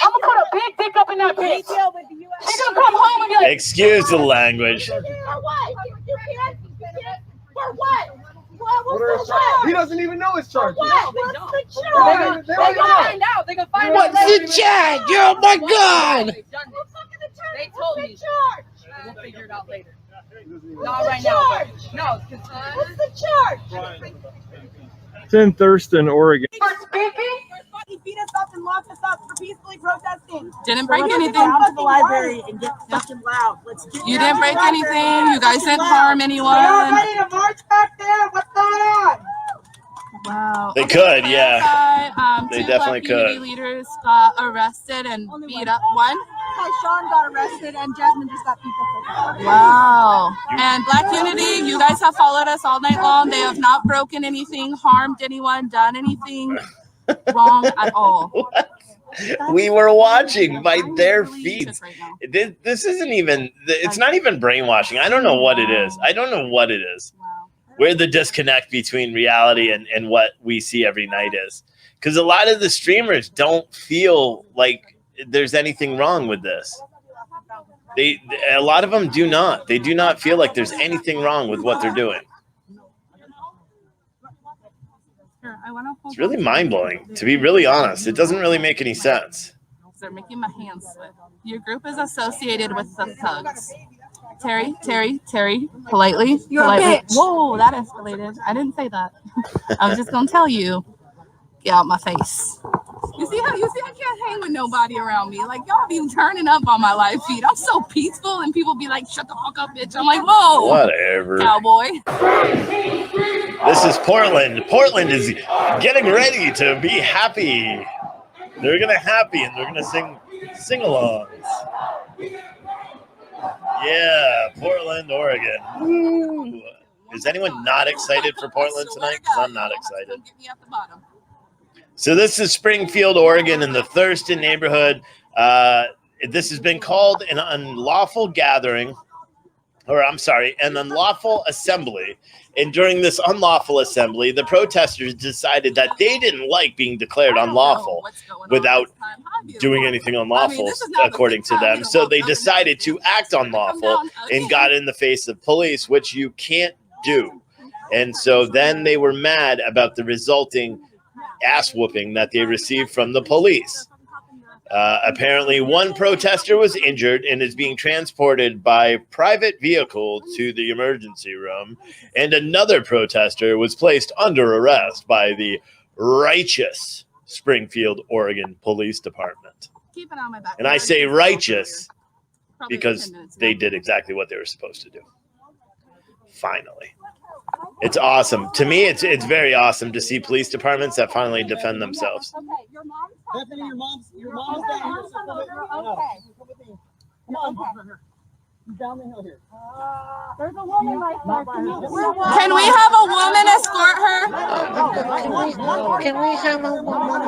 I'ma put a big dick up in that bitch. She's gonna come home and be like, Excuse the language. for what? For what? He doesn't even know his charge. What? What's the charge? They're gonna find out. They're gonna find out. What's the charge? Oh my God! They told me. We'll figure it out later. Not right now. No, what's the charge? It's in Thurston, Oregon. For speaking? He beat us up and locked us up for peacefully protesting. Didn't break anything. Down to the library and get fucking loud. Let's get You didn't break anything. You guys didn't harm anyone. Y'all ready to march back there? What's going on? Wow. They could, yeah. They Two definitely Black Unity could. leaders got arrested and beat up. One? Sean got arrested and Jasmine just got beat up. Wow. And Black Unity, you guys have followed us all night long. They have not broken anything, harmed anyone, done anything wrong at all. We were watching by their feet. This isn't even, it's not even brainwashing. I don't know what it is. Where the disconnect between reality and what we see every night is. Because a lot of the streamers don't feel like there's anything wrong with this. A lot of them do not. They do not feel like there's anything wrong with what they're doing. It's really mind-blowing, to be really honest. It doesn't really make any sense. They're making my hands sweat. Your group is associated with the thugs. Terry, politely. You're a politely. bitch. Whoa, that escalated. I didn't say that. I was just gonna tell you, get out my face. You see I can't hang with nobody around me. Like, y'all be turning up on my live feed. I'm so peaceful, and people be like, "Shut the fuck up, bitch." I'm like, "Whoa, whatever, cowboy." This is Portland. Portland is getting ready to be happy. They're gonna happy and they're gonna sing-alongs. Yeah, Portland, Oregon. Woo. Is anyone not excited for Portland tonight? Because I'm not excited. So this is Springfield, Oregon, in the Thurston neighborhood. This has been called an unlawful gathering. an unlawful assembly. And during this unlawful assembly, the protesters decided that they didn't like being declared unlawful without doing anything unlawful, according to them. So they decided to act unlawful and got in the face of police, which you can't do. And so then they were mad about the resulting ass whooping that they received from the police. Apparently, one protester was injured and is being transported by private vehicle to the emergency room, and another protester was placed under arrest by the righteous Springfield, Oregon Police Department. Keep it on my back. And I say righteous because they did exactly what they were supposed to do. Finally. It's awesome. To me, it's very awesome to see police departments that finally defend themselves. Okay, Bethany, your mom's down here. So come with me. Come on, here. Down the hill here. There's a woman right there. Can we have a woman escort her? Can we have a woman?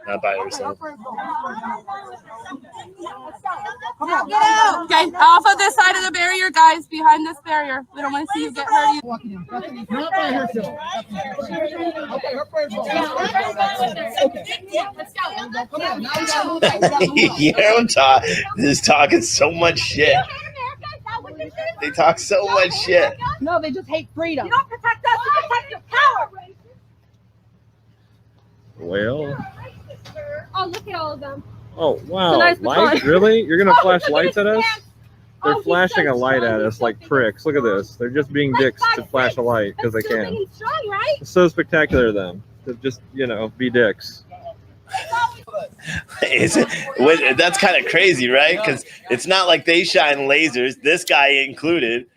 Not by herself. Now get out. Okay, off of this side of the barrier, guys. Behind this barrier. We don't want to see you get hurt. Not by herself. Okay, her friend's You hear them talk? This talking so much shit. They talk so much shit. No, they just hate freedom. You don't protect us, you protect your power. Well. Oh, look at all of them. Oh, wow. Nice Lights? baton. Really? You're going to flash lights at us? They're Oh, he's flashing so a light strong. at us like pricks. Look at this. They're just being dicks to flash a light because they can. He's strong, right? It's so spectacular of them to just, be dicks. That's kind of crazy, right? Because it's not like they shine lasers, this guy included.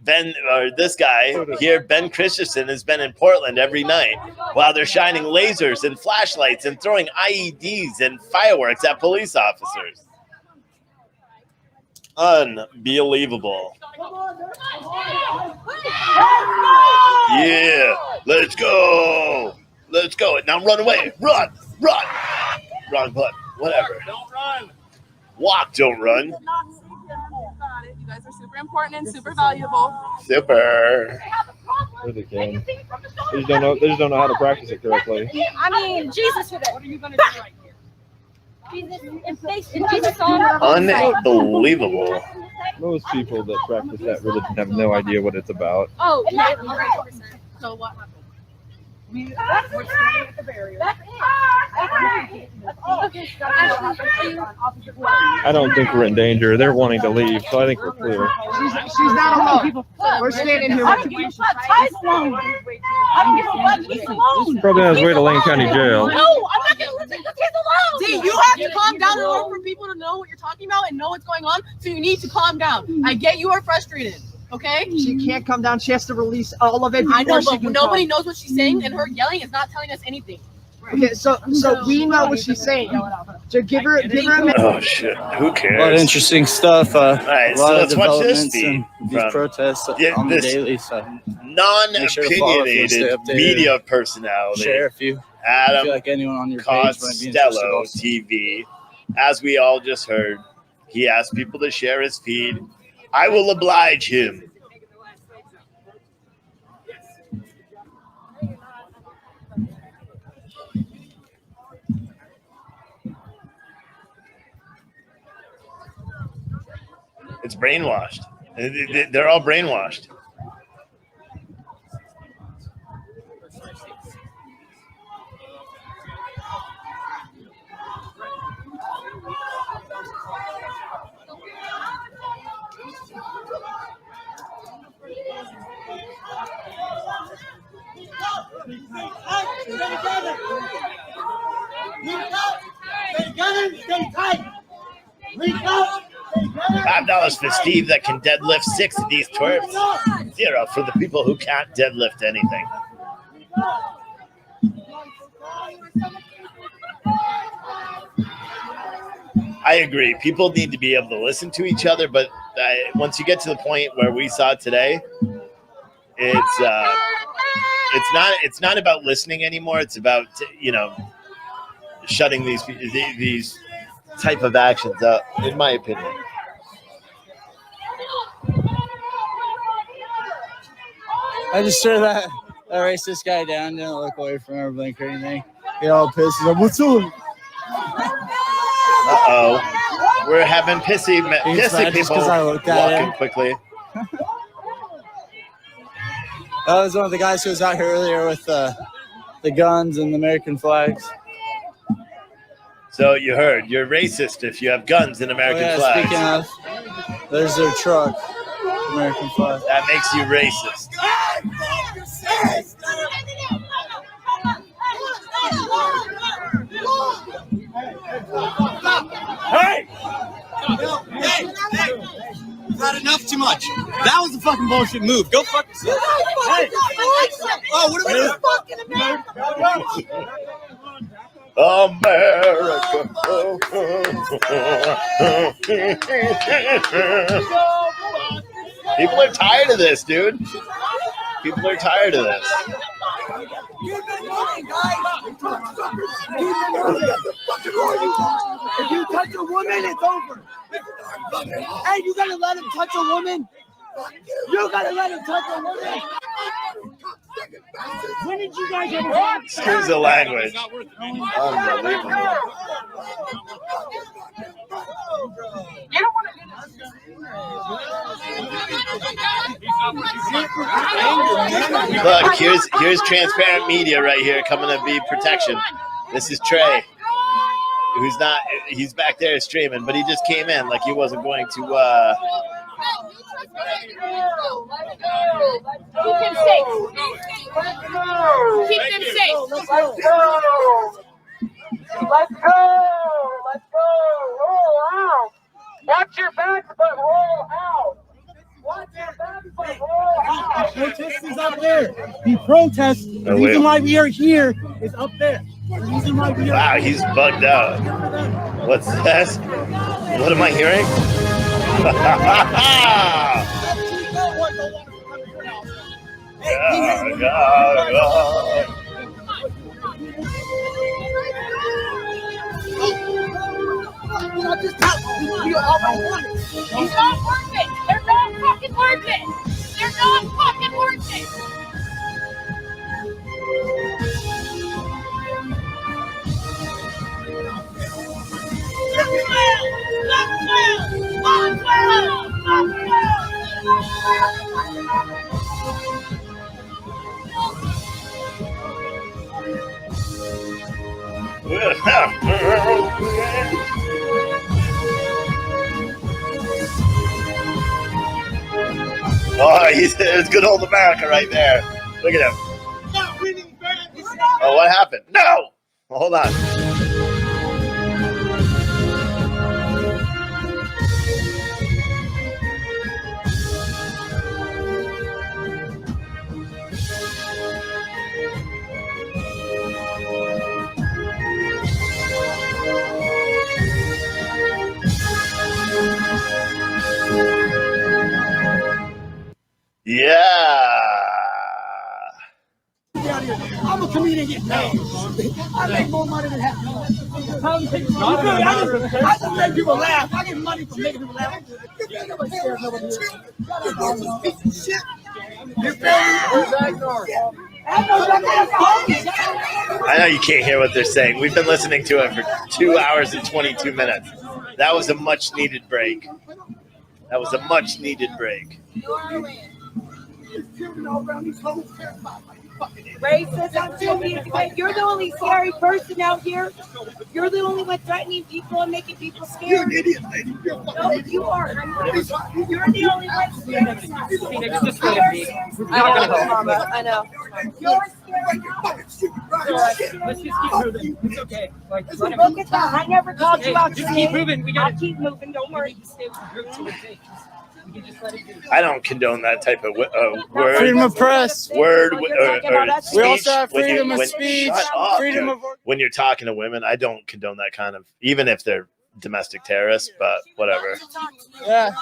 This guy here, Ben Christensen, has been in Portland every night while they're shining lasers and flashlights and throwing IEDs and fireworks at police officers. Unbelievable. Yeah, let's go. Let's go. Now run away. Run. Wrong button. Whatever. Don't run. Walk, don't run. You guys are super important and super valuable. Super. They can. They just don't know how to practice it correctly. I mean, Jesus for that. What are you going to do right here? Jesus, in Jesus' honor. Unbelievable. Most people that practice that religion have no idea what it's about. Oh, yeah. So what happened? We're standing at the barrier. Okay. I don't think we're in danger. They're wanting to leave, so I think we're clear. She's not alone. We're standing here. Probably on his way to Lane County Jail. No, I'm not going to listen. He's alone. See, you have to calm down in order for people to know what you're talking about and know what's going on. So you need to calm down. I get you are frustrated. Okay? She can't come down. She has to release all of it. I know, but she can nobody come. knows what she's saying, and her yelling is not telling us anything. Okay, so we know what she's saying. So give her a minute. Oh shit! Who cares? A lot of interesting stuff. All right, a lot so of let's watch this developments feed and these from protests on the this daily. So non-opinionated Make sure to follow if you stay updated. media personality. Share if you Adam feel like anyone on your page might be interested Costello also. TV. As we all just heard, he asked people to share his feed. I will oblige him. It's brainwashed. They're all brainwashed. $5 for Steve that can deadlift 6 of these twerps. 0 for the people who can't deadlift anything. I agree. People need to be able to listen to each other, but once you get to the point where we saw today, it's not about listening anymore. It's about shutting these type of actions up, in my opinion. I just threw that racist guy down, didn't look away from him or blink or anything. He all pissed. He's like, what's up? Uh-oh. We're having pissy people walking quickly. That was one of the guys who was out here earlier with the guns and the American flags. So you heard, you're racist if you have guns and American flags. Speaking of, there's their truck, American flag. That makes you racist. Hey! Not enough too much. That was a fucking bullshit move. Go fuck yourself. Hey. Oh, what are we doing? People are tired of this, dude. People are tired of this. If you touch a woman, it's over. Hey, you gotta let him touch a woman. You gotta let him touch a woman. When did you guys ever? Excuse the language. Unbelievable. Look, here's transparent media right here coming to be protection. This is Trey, who's not. He's back there streaming, but he just came in like he wasn't going to. Keep them safe. Keep them safe. Let's go. Let's go. Roll out. Watch your back, but roll out. Watch your back, but roll out. Protesters up there. The protest. The reason why we are here is up there. The reason why we are Wow, he's bugged out. What's this? What am I hearing? It's not worth it. They're not fucking worth it. They're not fucking worth it. Oh, it's good old America right there. Look at him. Oh, what happened? No! Well, hold on. Yeah. I'm a comedian getting paid. I make more money than half. I just make people laugh. I get money for making people laugh. I know you can't hear what they're saying. We've been listening to it for 2 hours and 22 minutes. That was a much needed break. That was a much needed break. Racist activities. You're the only scary person out here. You're the only one threatening people and making people scared. You're an idiot, lady. No, you are. You're the only one scared. I know. You're Let's just keep moving. It's okay. Like, look at that. I never called you out. Just keep moving. We got to keep moving. Don't worry. I don't condone that type of word. Freedom of press. Word. We also have freedom of speech. Freedom of. When you're talking to women, I don't condone that kind of, even if they're domestic terrorists, but whatever. Yeah.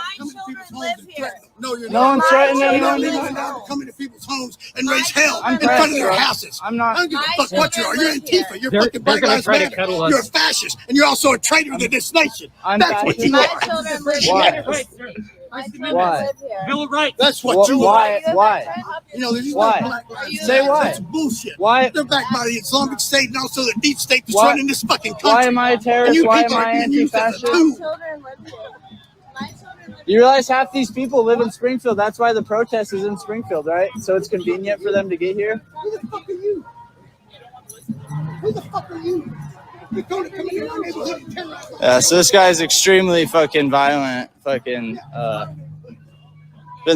No, you're no one's threatening anyone. Come into people's homes and raise hell in front of their houses. I'm not. I don't give a fuck what you are. You're Antifa. You're fucking Black Lives Matter. You're a fascist, and you're also a traitor to this nation. That's what you are. Why? Bill of Rights. That's what you are. Why? You know, they're just Why? like Black Lives Say Matter. why? That's bullshit. Why? They're backed by the Islamic State and also the deep state that's Why- running this fucking country. Why am I a And terrorist? you Why am people are I being used as a anti-fascist? tool. You realize half these people live in Springfield. That's why the protest is in Springfield, right? So it's convenient for them to get here. Who the fuck are you? Who the fuck are you? You're going to come into my neighborhood and terrorize my Yeah, so this guy's extremely fucking violent. Been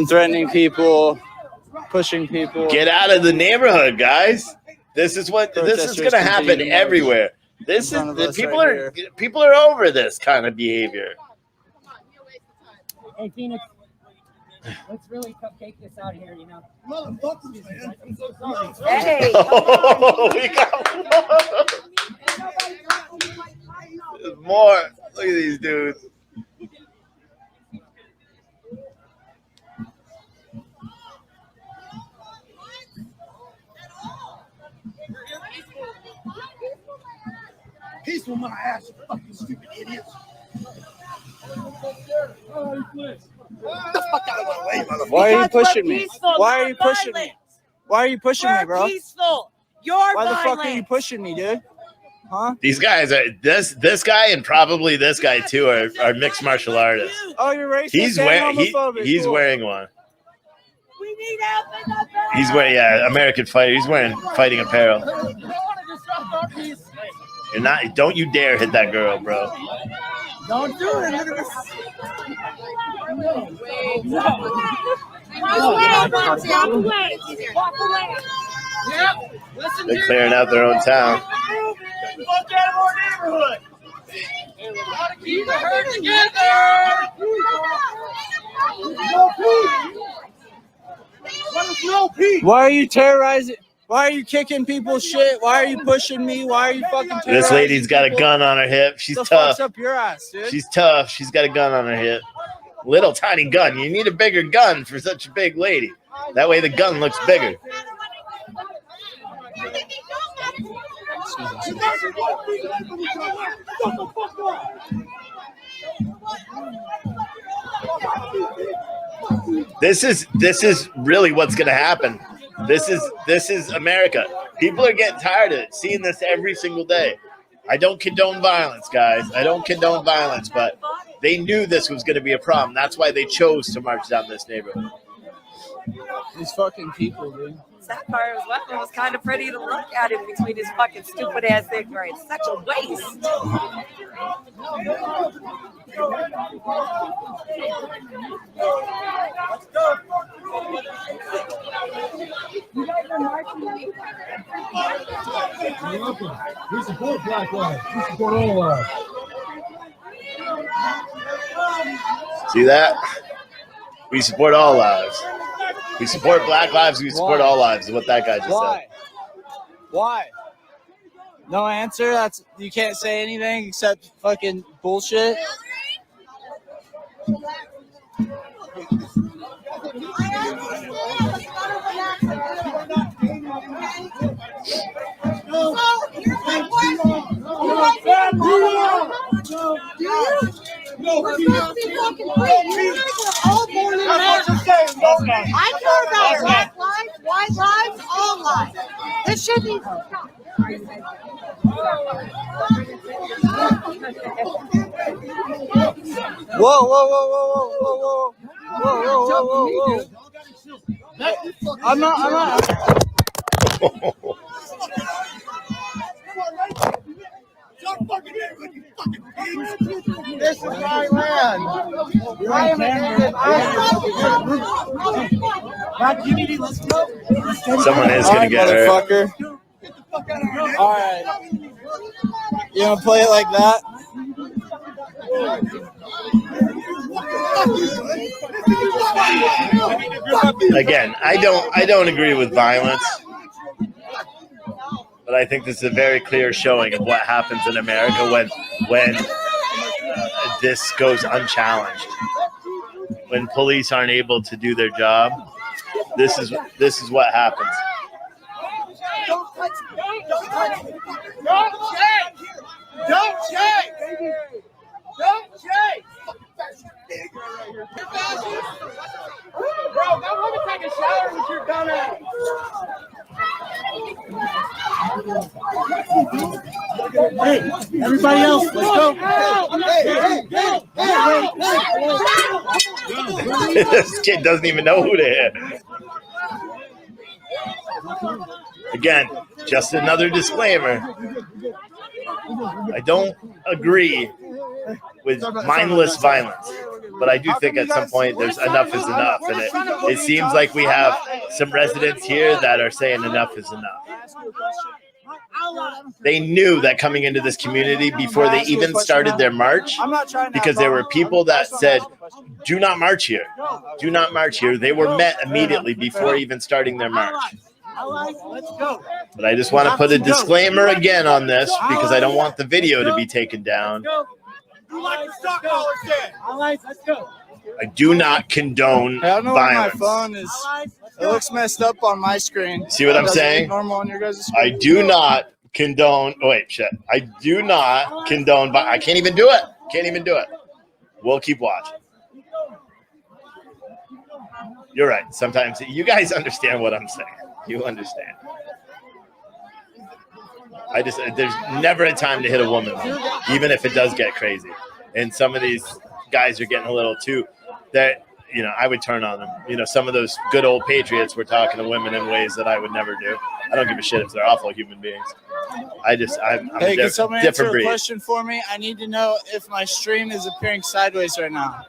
threatening people, pushing people. Get out of the neighborhood, guys. This is going to happen everywhere. This is people are over this kind of behavior. Hey, Phoenix, let's really cupcake this out here, you know. Motherfuckers, man. I'm so sorry. Hey, We got There's more. Look at these dudes. Peaceful my ass, you fucking stupid idiots. Get the fuck out of my way, motherfucker. Why are you Because we're pushing me? peaceful, Why are not you pushing me? violent. Why are you pushing me, We're bro? peaceful. You're Why violent. the fuck are you pushing me, dude? Huh? These guys are this guy and probably this guy too are mixed martial artists. Oh, you're racist. He's and wearing homophobic. he's Cool. wearing one. We need help in the back. He's wearing American fighter. He's wearing fighting apparel. You're not. Don't you dare hit that girl, bro. Don't do it. Look at this. Walk away. Yep. They're clearing out their own town. Fuck out of our neighborhood. Gotta keep the herd together. No peace. Why are you terrorizing? Why are you kicking people's shit? Why are you pushing me? Why are you fucking terrorizing This lady's got a people? gun on her hip. She's The tough. fuck's up your ass, dude? She's tough. She's got a gun on her hip. Little tiny gun. You need a bigger gun for such a big lady. That way the gun looks bigger. This is really what's going to happen. This is America. People are getting tired of it, seeing this every single day. I don't condone violence, guys. I don't condone violence, but they knew this was going to be a problem. That's why they chose to march down this neighborhood. These fucking people, dude. Sapphire's weapon was kind of pretty to look at him between his fucking stupid ass ignorance. Such a waste. You're welcome. We support Black Lives. We support all lives. See that? We support all lives. We support Black lives. We support all lives is what that guy just Why? said. Why? No answer. That's you can't say anything except fucking bullshit. I care about black lives, white lives, all lives. This should be. Whoa, whoa, whoa, whoa, whoa, whoa, whoa, whoa, whoa, whoa. I'm not. This is my land. I am a native. Let's go. Someone is going to get hurt. motherfucker. All right. You gonna play it like that? Again, I don't agree with violence, but I think this is a very clear showing of what happens in America when this goes unchallenged. When police aren't able to do their job, this is what happens. Don't touch me. Don't touch me. Don't shake. Don't shake. Don't shake. Bro, go home and take a shower with your gun. Hey, everybody else, let's go. This kid doesn't even know who to hit. Again, just another disclaimer. I don't agree with mindless violence, but I do think at some point there's enough is enough. And it seems like we have some residents here that are saying enough is enough. They knew that coming into this community before they even started their march, because there were people that said, do not march here. Do not march here. They were met immediately before even starting their march. But I just want to put a disclaimer again on this because I don't want the video to be taken down. I do not condone I don't know violence. why my phone is. It looks messed up on my screen. See what I'm saying? Normal on your guys' screen. I do not condone. Oh, wait, shit. I do not condone. I can't even do it. Can't even do it. We'll keep watching. You're right. Sometimes you guys understand what I'm saying. You understand. There's never a time to hit a woman, even if it does get crazy. And some of these guys are getting a little too, that, you know, I would turn on them. You know, some of those good old patriots were talking to women in ways that I would never do. I don't give a shit if they're awful human beings. I'm Hey, can a someone answer different a breed. question for me? I need to know if my stream is appearing sideways right now.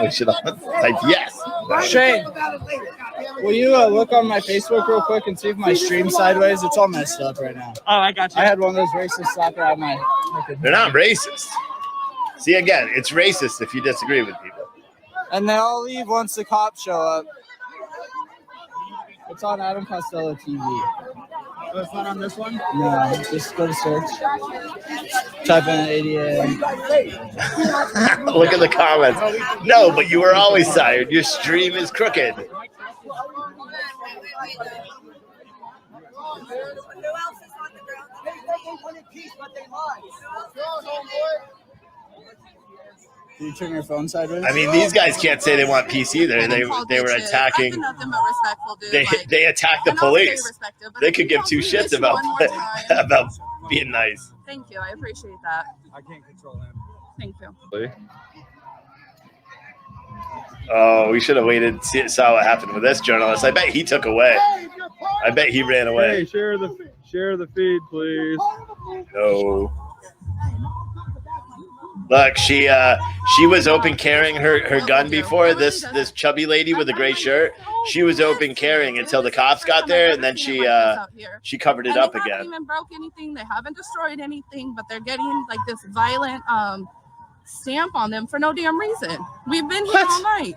We should all type yes. Shane, will you look on my Facebook real quick and see if my stream's sideways? It's all messed up right now. Oh, I got you. I had one of those racists slap around my. They're not racist. See, again, it's racist if you disagree with people. And they all leave once the cops show up. It's on Adam Costello TV. Oh, it's not on this one? No, just go to search. Type in ADA. Look at the comments. No, but you were always tired. Your stream is crooked. Did you turn your phone sideways? I mean, these guys can't say they want peace either. They were attacking. They attacked the police. They could give two shits about being nice. Thank you. I appreciate that. I can't control him. Thank you. Oh, we should have waited, saw what happened with this journalist. I bet he took away. I bet he ran away. Hey, share the feed, please. No. Look, she was open carrying her gun before. This chubby lady with a gray shirt, she was open carrying until the cops got there, and then she covered it up again. They haven't even broke anything. They haven't destroyed anything, but they're getting like this violent stamp on them for no damn reason. We've been here all night.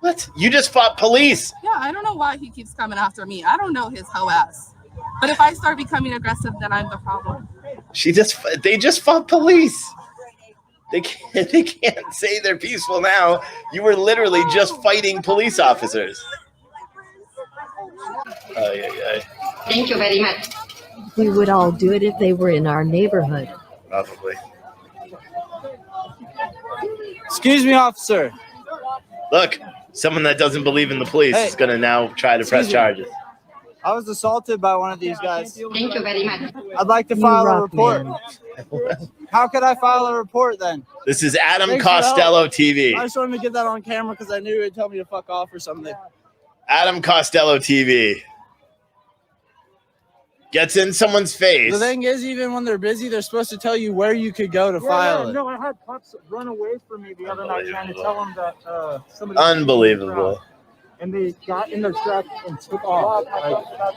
What? You just fought police? Yeah, I don't know why he keeps coming after me. I don't know his hoe ass. But if I start becoming aggressive, then I'm the problem. They just fought police. They can't say they're peaceful now. You were literally just fighting police officers. Thank you very much. We would all do it if they were in our neighborhood. Probably. Excuse me, officer. Look, someone that doesn't believe in the police is going to now try to press charges. I was assaulted by one of these guys. Thank you very much. I'd like to file a report. How could I file a report then? This is Adam Thanks for the Costello help. TV. I just wanted to get that on camera because I knew it would tell me to fuck off or something. Adam Costello TV. Gets in someone's face. The thing is, even when they're busy, they're supposed to tell you where you could go to file it. No, I had cops run away from me the other night trying to tell them that somebody. Unbelievable. And they got in their truck and took off.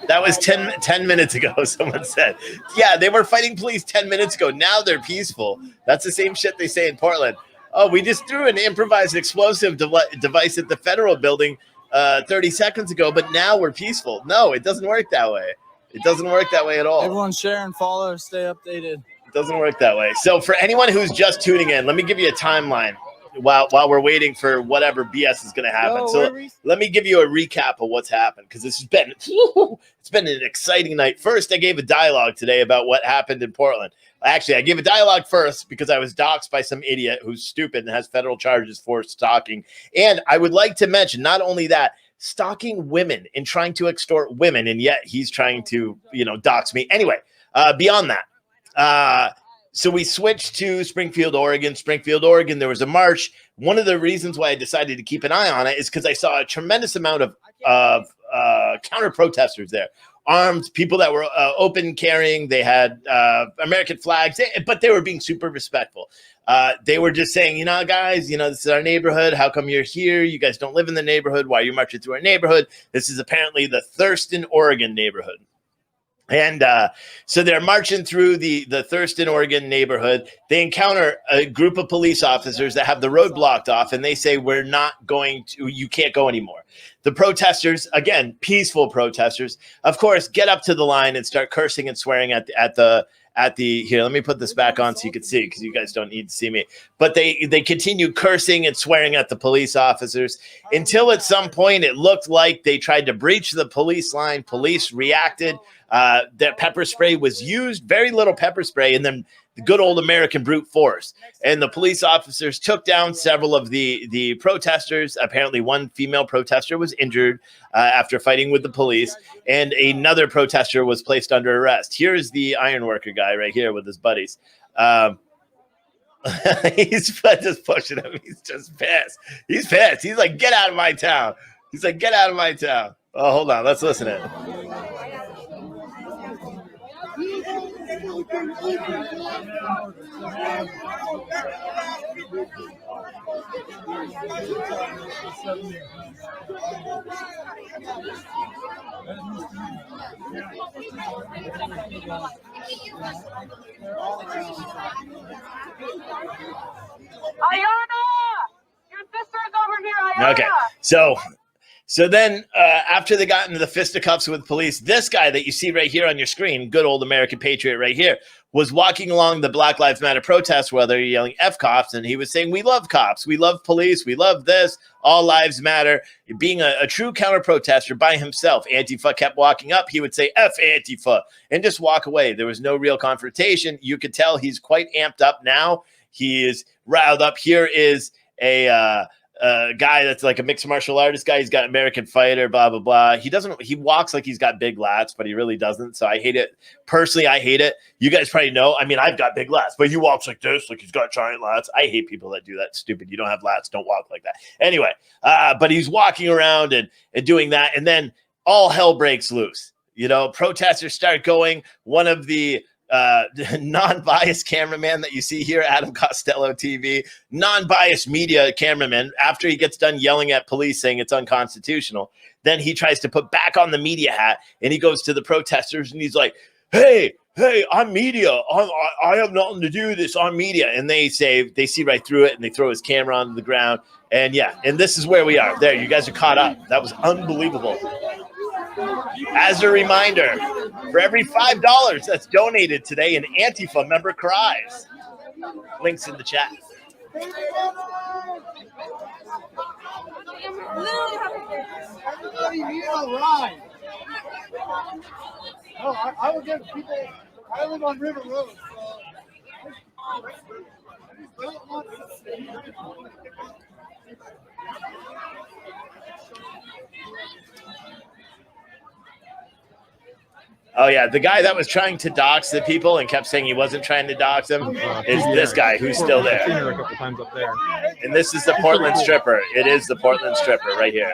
That was 10 minutes ago, someone said. Yeah, they were fighting police 10 minutes ago. Now they're peaceful. That's the same shit they say in Portland. Oh, we just threw an improvised explosive device at the federal building 30 seconds ago, but now we're peaceful. No, it doesn't work that way. It doesn't work that way at all. Everyone share and follow, stay updated. It doesn't work that way. So for anyone who's just tuning in, let me give you a timeline while we're waiting for whatever BS is going to happen. Let me give you a recap of what's happened, because this has been it's been an exciting night. First, I gave a dialogue today about what happened in Portland. Actually, I gave a dialogue first because I was doxxed by some idiot who's stupid and has federal charges for stalking. And I would like to mention, not only that, stalking women and trying to extort women, and yet he's trying to, dox me. Anyway, beyond that, so we switched to Springfield, Oregon. Springfield, Oregon, there was a march. One of the reasons why I decided to keep an eye on it is because I saw a tremendous amount of counter-protesters there. Armed people that were open carrying. They had American flags, but they were being super respectful. They were just saying, guys, this is our neighborhood. How come you're here? You guys don't live in the neighborhood. Why are you marching through our neighborhood? This is apparently the Thurston, Oregon neighborhood. And so they're marching through the Thurston, Oregon neighborhood. They encounter a group of police officers that have the road blocked off, and they say, you can't go anymore. The protesters, again, peaceful protesters, of course, get up to the line and start cursing and swearing at the here, let me put this back on so you can see, because you guys don't need to see me. But they continue cursing and swearing at the police officers until at some point it looked like they tried to breach the police line. Police reacted. That pepper spray was used, very little pepper spray, and then the good old American brute force. And the police officers took down several of the protesters. Apparently one female protester was injured after fighting with the police, and another protester was placed under arrest. Here's the ironworker guy right here with his buddies. He's just pushing him. He's just pissed. He's pissed. He's like, get out of my town. He's like, get out of my town. Oh, hold on. Let's listen to it. Okay, so then after they got into the fisticuffs with police, this guy that you see right here on your screen, good old American patriot right here, was walking along the Black Lives Matter protest where they're yelling F cops, and he was saying, we love cops, we love police, we love this, all lives matter. Being a true counter-protester by himself, Antifa kept walking up, he would say F Antifa, and just walk away. There was no real confrontation. You could tell he's quite amped up now. He is riled up. Here is a guy that's like a mixed martial artist guy. He's got American Fighter, blah, blah, blah. He walks like he's got big lats, but he really doesn't. So I hate it. Personally, I hate it. You guys probably know. I mean, I've got big lats, but he walks like this, like he's got giant lats. I hate people that do that. Stupid. You don't have lats. Don't walk like that. Anyway, but he's walking around and doing that. And then all hell breaks loose. Protesters start going. One of the non-biased cameraman that you see here, Adam Costello TV, non-biased media cameraman, after he gets done yelling at police saying it's unconstitutional, then he tries to put back on the media hat and he goes to the protesters and he's like, hey, I'm media. I have nothing to do with this. I'm media. And they see right through it and they throw his camera onto the ground. And yeah, and this is where we are. There, you guys are caught up. That was unbelievable. As a reminder, for every $5 that's donated today, an Antifa member cries. Links in the chat. Everybody need a ride. Oh, I will get people. I live on River Road. Oh, yeah. The guy that was trying to dox the people and kept saying he wasn't trying to dox them is this guy who's still there. I've seen her a couple times up there. And this is the Portland stripper. It is the Portland stripper right here.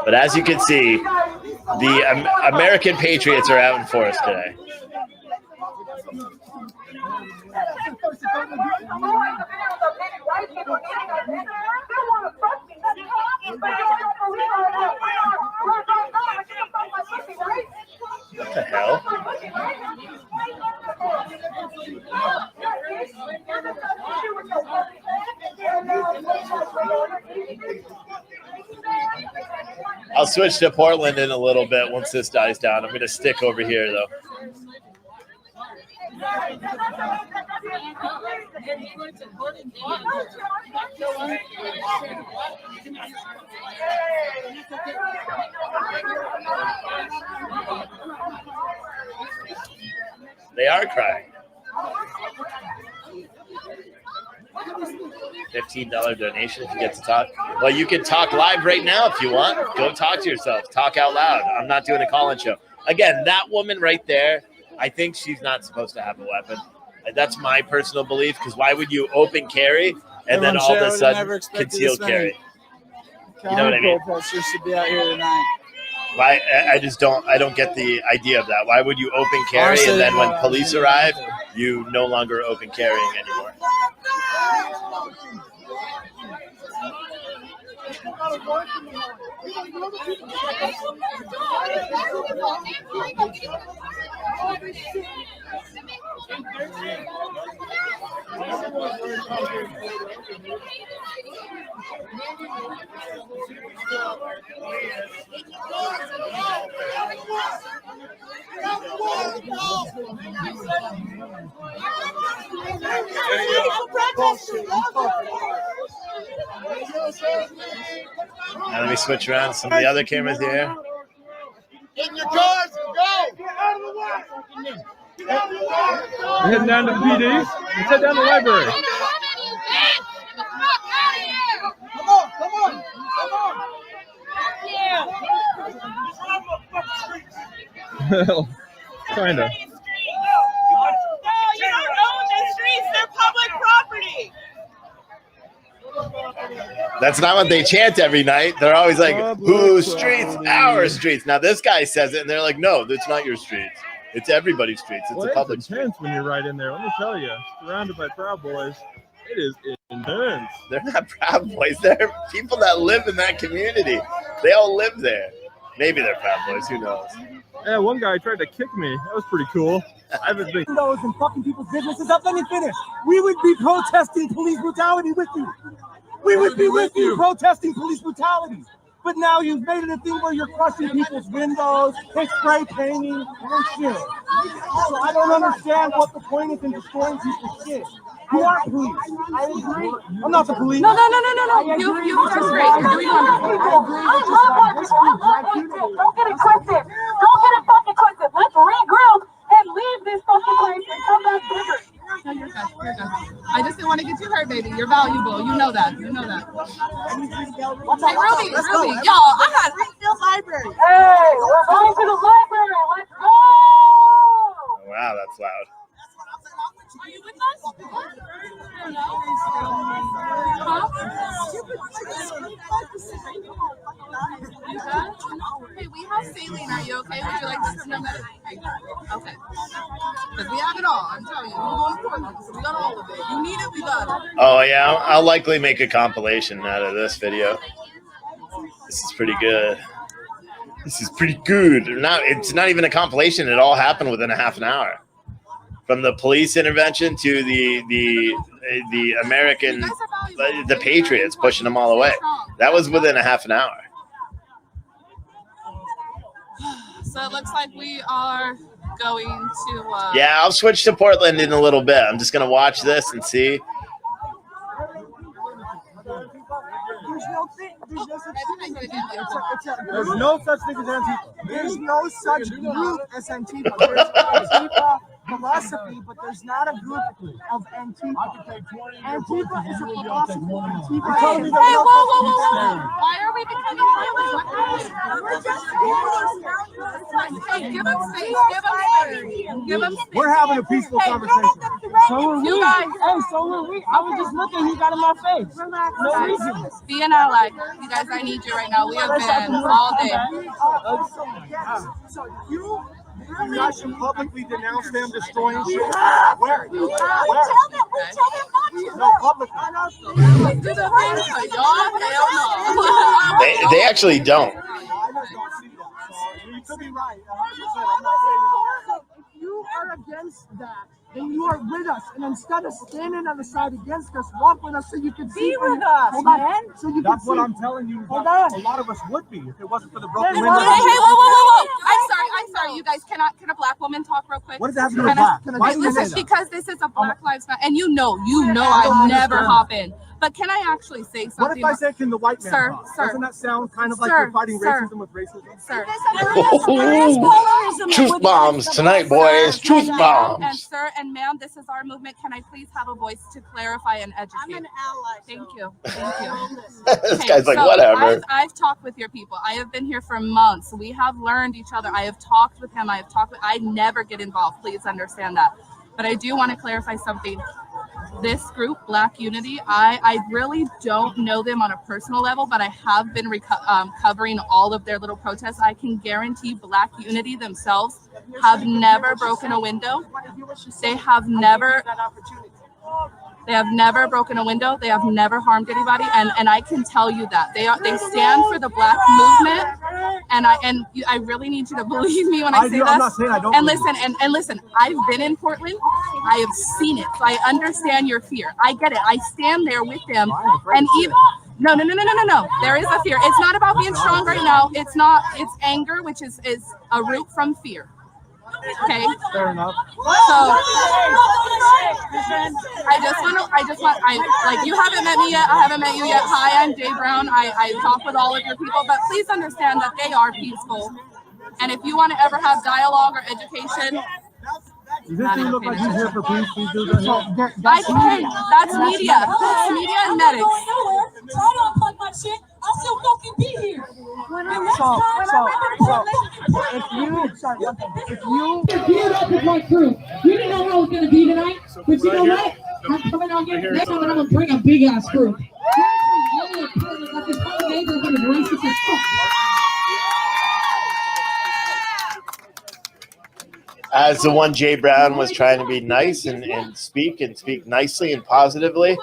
But as you can see, the American patriots are out in force today. What the hell? I'll switch to Portland in a little bit once this dies down. I'm going to stick over here, though. They are crying. $15 donation if you get to talk. Well, you can talk live right now if you want. Go talk to yourself. Talk out loud. I'm not doing a call-in show. Again, that woman right there, I think she's not supposed to have a weapon. That's my personal belief, because why would you open carry and then all of a sudden concealed carry? You know what I mean? Protesters should be out here tonight. Why? I just don't. I don't get the idea of that. Why would you open carry and then when police arrive, you no longer open carrying anymore? Now let me switch around some of the other cameras here. Get in your cars and go! Get out of the way! Get out of the way! We're heading down to the PD. Let's head down to the library. Come on, come on, come on! Well, kinda. No, you don't own the streets. They're public property. That's not what they chant every night. They're always like, whose streets? Our streets. Now this guy says it, and they're like, no, that's not your streets. It's everybody's streets. It's a public street. It's intense when you're right in there. Let me tell you, surrounded by Proud Boys, it is intense. They're not Proud Boys. They're people that live in that community. They all live there. Maybe they're Proud Boys. Who knows? Yeah, one guy tried to kick me. That was pretty cool. I haven't been. Those and fucking people's businesses up. Let me finish. We would be protesting police brutality with you. We would be with you protesting police brutality. But now you've made it a thing where you're crushing people's windows, and spray painting, and shit. So I don't understand what the point is in destroying people's shit. You are police. I agree. I'm not the police. No. You first grade. You're doing wonderful. I love people. Don't get it twisted. Don't get it fucking twisted. Let's regroup and leave this fucking place and come back bigger. No, you're good. You're good. I just didn't want to get you hurt, baby. You're valuable. You know that. You know that. Hey, Ruby, y'all, I got Springfield Library. Hey, we're going to the library. Let's go. Wow, that's loud. Are you with us? I don't know. Hey, we have saline. Are you okay? Would you like to come down? Okay. Because we have it all. I'm telling you. We're going to Portland, so we got all of it. You need it, we got it. Oh yeah, I'll likely make a compilation out of this video. This is pretty good. This is pretty good. It's not even a compilation. It all happened within a half an hour. From the police intervention to the American, the Patriots pushing them all away. That was within a half an hour. So it looks like we are going to... Yeah, I'll switch to Portland in a little bit. I'm just going to watch this and see. There's no such thing as Antifa. There's no such group as Antifa. There's Antifa philosophy, but there's not a group of Antifa. Antifa is a philosophy. Antifa. Hey, whoa. Why are we becoming violent? We're just hey, give them space. Give them space. We're having a peaceful conversation. So are we. You guys. Hey, so are we. I was just looking. He got in my face. No reason. Be an ally. You guys, I need you right now. We have been all day. So you should publicly denounce them destroying shit. Where? We tell them not to. No, publicly. Do the thing, but y'all, hell no. They actually don't. I don't see that. You could be right. I'm not saying if you are against that, then you are with us. And instead of standing on the side against us, walk with us so you can see with us, man. So you That's what I'm telling you. Hold on. A lot of us would be if it wasn't for the broken Hey, windows. whoa. I'm sorry. You guys, can a black woman talk real quick? What does that have to do with black? Why do you say that? Because this is a Black Lives Matter. And you know, I never hop in. But can I actually say something? What if I said, can the white man Sir, talk? sir. Doesn't that sound kind of like Sir, you're fighting sir. racism with racism? Sir. Truth bombs tonight, boys. Truth bombs. And sir and ma'am, this is our movement. Can I please have a voice to clarify and educate? I'm an ally. Thank you. Thank you. This guy's like, whatever. I've talked with your people. I have been here for months. We have learned each other. I have talked with him. I never get involved. Please understand that. But I do want to clarify something. This group, Black Unity, I really don't know them on a personal level, but I have been covering all of their little protests. I can guarantee Black Unity themselves have never broken a window. They have never broken a window. They have never harmed anybody, and I can tell you that they stand for the Black movement. And I really need you to believe me when I say that. I'm not saying I don't. And listen, I've been in Portland. I have seen it, so I understand your fear. I get it. I stand there with them, and even no. There is a fear. It's not about being strong right now. It's not. It's anger, which is a root from fear. Okay. Fair enough. So like you haven't met me yet. I haven't met you yet. Hi, I'm Jay Brown. I talk with all of your people, but please understand that they are peaceful. And if you want to ever have dialogue or education, Does this thing look like he's here for peace? These dudes are here? that's media. That's media and medics. Try to unplug my shit. I'll still fucking be here. So if you Get up with my crew. We didn't know how it was gonna be tonight, but you know what? I'm coming out here next time and I'm gonna bring a big ass crew. As the one Jay Brown was trying to be nice and speak nicely and positively,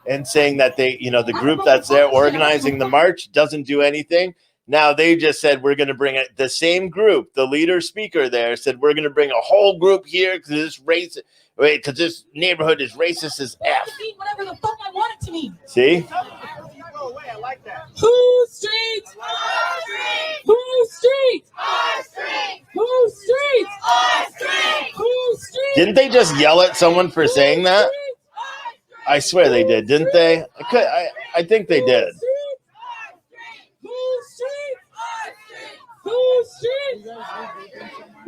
and saying that they, the group that's there organizing the march doesn't do anything. Now they just said we're going to bring it. The same group, the leader speaker there said we're going to bring a whole group here because this neighborhood is racist as F. Whatever the fuck I want it to mean. See? Whose streets? Whose streets? Whose streets? Whose streets? Didn't they just yell at someone for saying that? I swear they did, didn't they? I think they did.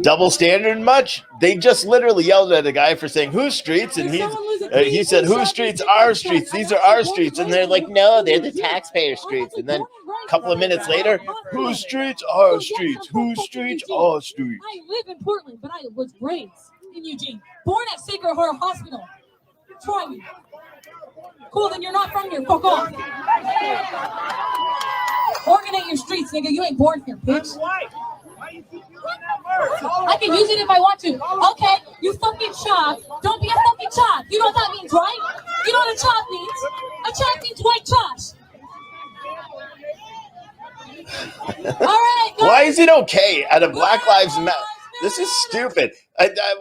Double standard much? They just literally yelled at a guy for saying whose streets, and he said whose streets? Our streets. These are our streets, and they're like, no, they're the taxpayer streets. And then a couple of minutes later, whose streets? Our streets. Whose streets? Our streets. I live in Portland, but I was raised in Eugene, born at Sacred Heart Hospital. Try me. Cool, then you're not from here. Fuck off. Organize your streets, nigga. You ain't born here, bitch. I can use it if I want to. Okay, you fucking chop. Don't be a fucking chop. You know what that means, right? You know what a chop means? A chop means white chops. All right. Why is it okay at a Black Lives Matter? This is stupid.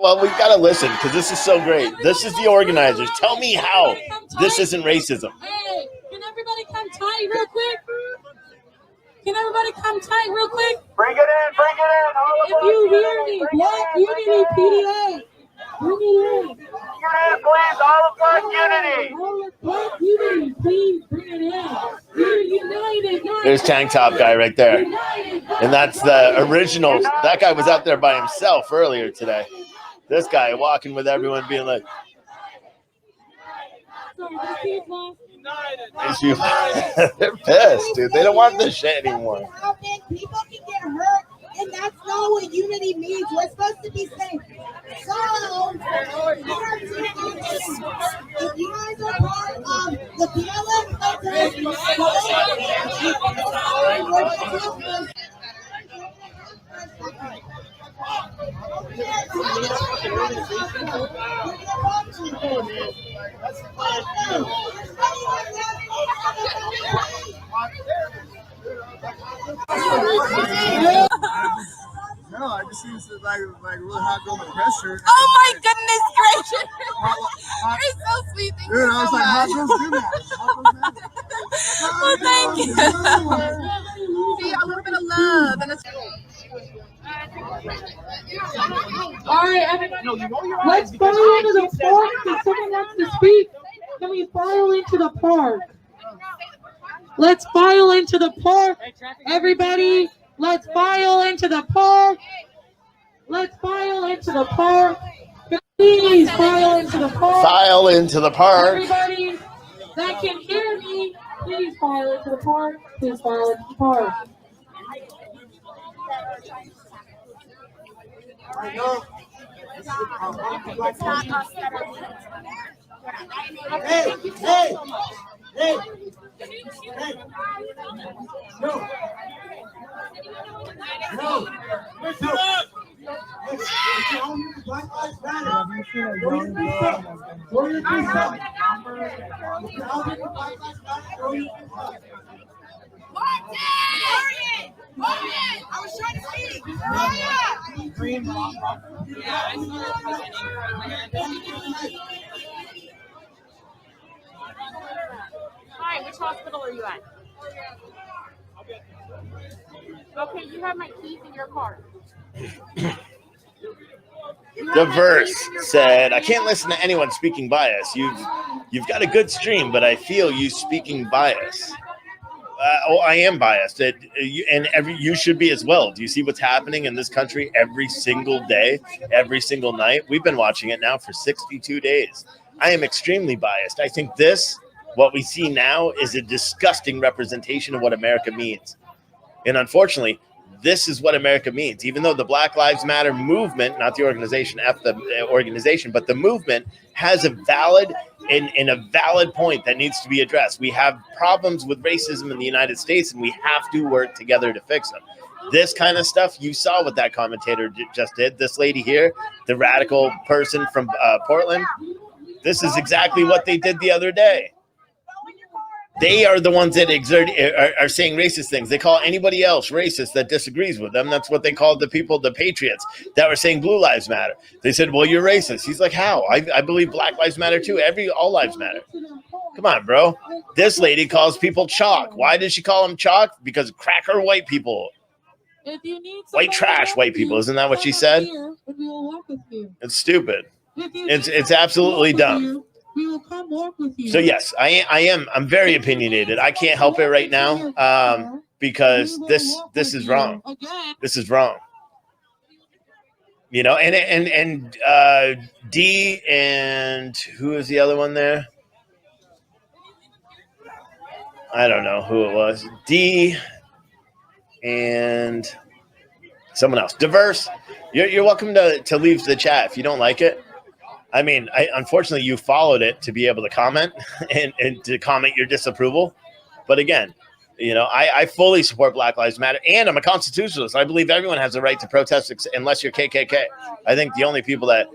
Well, we've got to listen because this is so great. This is the organizers. Tell me how this isn't racism. Hey, can everybody come tight real quick? Can everybody come tight real quick? Bring it in, bring it in. All If you hear me, Black Unity PDA, bring it in. Please, all of Black Unity. All of Black Unity, please bring it in. We're united. There's Tank Top guy right there. And that's the original. That guy was out there by himself earlier today. This guy walking with everyone being like, they're pissed, dude. They don't want this shit anymore. People can get hurt, and that's not what unity means. We're supposed to be safe. So, if you guys are part of the BLM No, I just seems like really hot girl pressure. Oh my goodness gracious! You're so sweet. Thank you Dude, I was so like, hot much. girls do that. Well, thank you. See, a little bit of love and All right, let's file into the park. If someone wants to speak, can we file into the park? Let's file into the park. Everybody, let's file into the park. Let's file into the park. Please file into the park. File into the park. Everybody that can hear me, please file into the park. Please file into the park. Hey, hey, hey, hey. No. No. Black Lives Matter. Throw your peace up. Throw your peace up. Morgan! I was trying to speak! Hi, which hospital are you at? Okay, you have my keys in your car. Diverse said, I can't listen to anyone speaking bias. You've got a good stream, but I feel you speaking bias. I am biased, you should be as well. Do you see what's happening in this country every single day, every single night? We've been watching it now for 62 days. I am extremely biased. I think what we see now, is a disgusting representation of what America means. And unfortunately, this is what America means. Even though the Black Lives Matter movement, not the organization, but the movement has a valid point that needs to be addressed. We have problems with racism in the United States, and we have to work together to fix them. This kind of stuff, you saw what that commentator just did. This lady here, the radical person from Portland, this is exactly what they did the other day. They are the ones that are saying racist things. They call anybody else racist that disagrees with them. That's what they called the people, the patriots that were saying Blue Lives Matter. They said, well, you're racist. He's like, how? I believe Black Lives Matter too. All lives matter. Come on, bro. This lady calls people chalk. Why did she call them chalk? Because cracker white people. White trash white people. Isn't that what she said? It's stupid. It's absolutely dumb. We will come walk with you. So yes, I'm very opinionated. I can't help it right now because this is wrong. This is wrong. You know, and D and who is the other one there? I don't know who it was. D and someone else. Diverse. You're welcome to leave the chat if you don't like it. I mean, unfortunately, you followed it to be able to comment and to comment your disapproval. But again, you know, I fully support Black Lives Matter, and I'm a constitutionalist. I believe everyone has a right to protest unless you're KKK. I think the only people that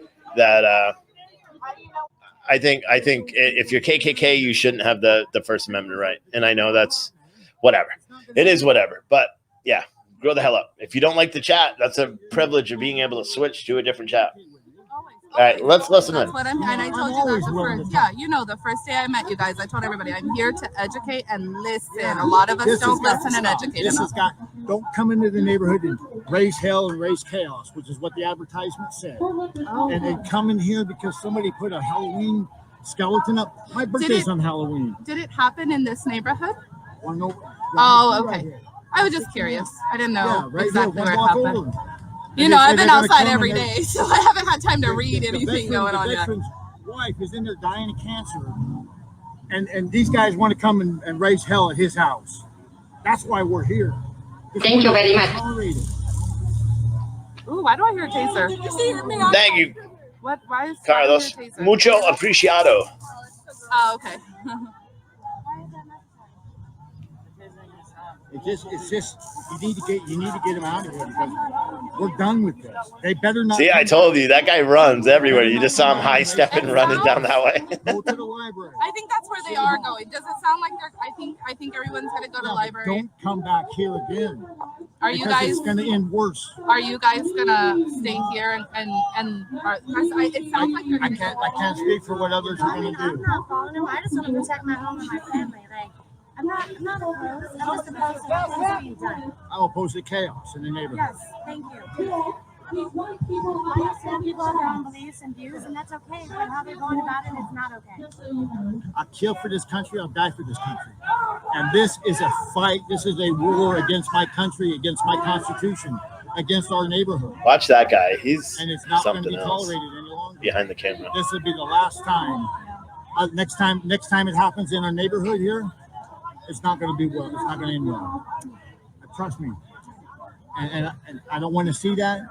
I think if you're KKK, you shouldn't have the First Amendment right. And I know that's whatever. It is whatever. But yeah, grow the hell up. If you don't like the chat, that's a privilege of being able to switch to a different chat. All right, let's listen in. And I told you that the first day I met you guys, I told everybody I'm here to educate and listen. A lot of us don't listen and educate. Don't come into the neighborhood and raise hell and raise chaos, which is what the advertisement said. And they come in here because somebody put a Halloween skeleton up. My birthday's on Halloween. Did it happen in this neighborhood? Well, no. Oh, okay. Right, I was just curious. I didn't know exactly where it happened. Over. You know, I've been outside every day, so I haven't had time to read anything going on yet. The veteran's wife is in there dying of cancer, and these guys want to come and raise hell at his house. That's why we're here. Thank you very much. Ooh, why do I hear a taser? Thank you. What? Why is Carlos? Mucho apreciado. Oh, okay. It's just you need to get him out of here because we're done with this. They better not. See, I told you that guy runs everywhere. You just saw him high stepping, running down that way. Go to the library. I think that's where they are going. Does it sound like they're? I think everyone's gonna go to the library. Don't come back here again. Are you guys? It's gonna end worse. Are you guys gonna stay here and? It sounds like you're. I can't speak for what others are gonna do. I'm not following him. I just want to protect my home and my family. I'm not opposed. I'm just opposed to what's being done. I'm opposed to chaos in the neighborhood. Yes, thank you. I understand people have their own beliefs and views, and that's okay. But how they're going about it is not okay. I'll kill for this country. I'll die for this country. And this is a fight. This is a war against my country, against my constitution, against our neighborhood. Watch that guy. He's and it's not going to something be else tolerated any longer. behind the camera. This would be the last time. Next time it happens in our neighborhood here, it's not going to be well. It's not going to end well. Trust me. And I don't want to see that.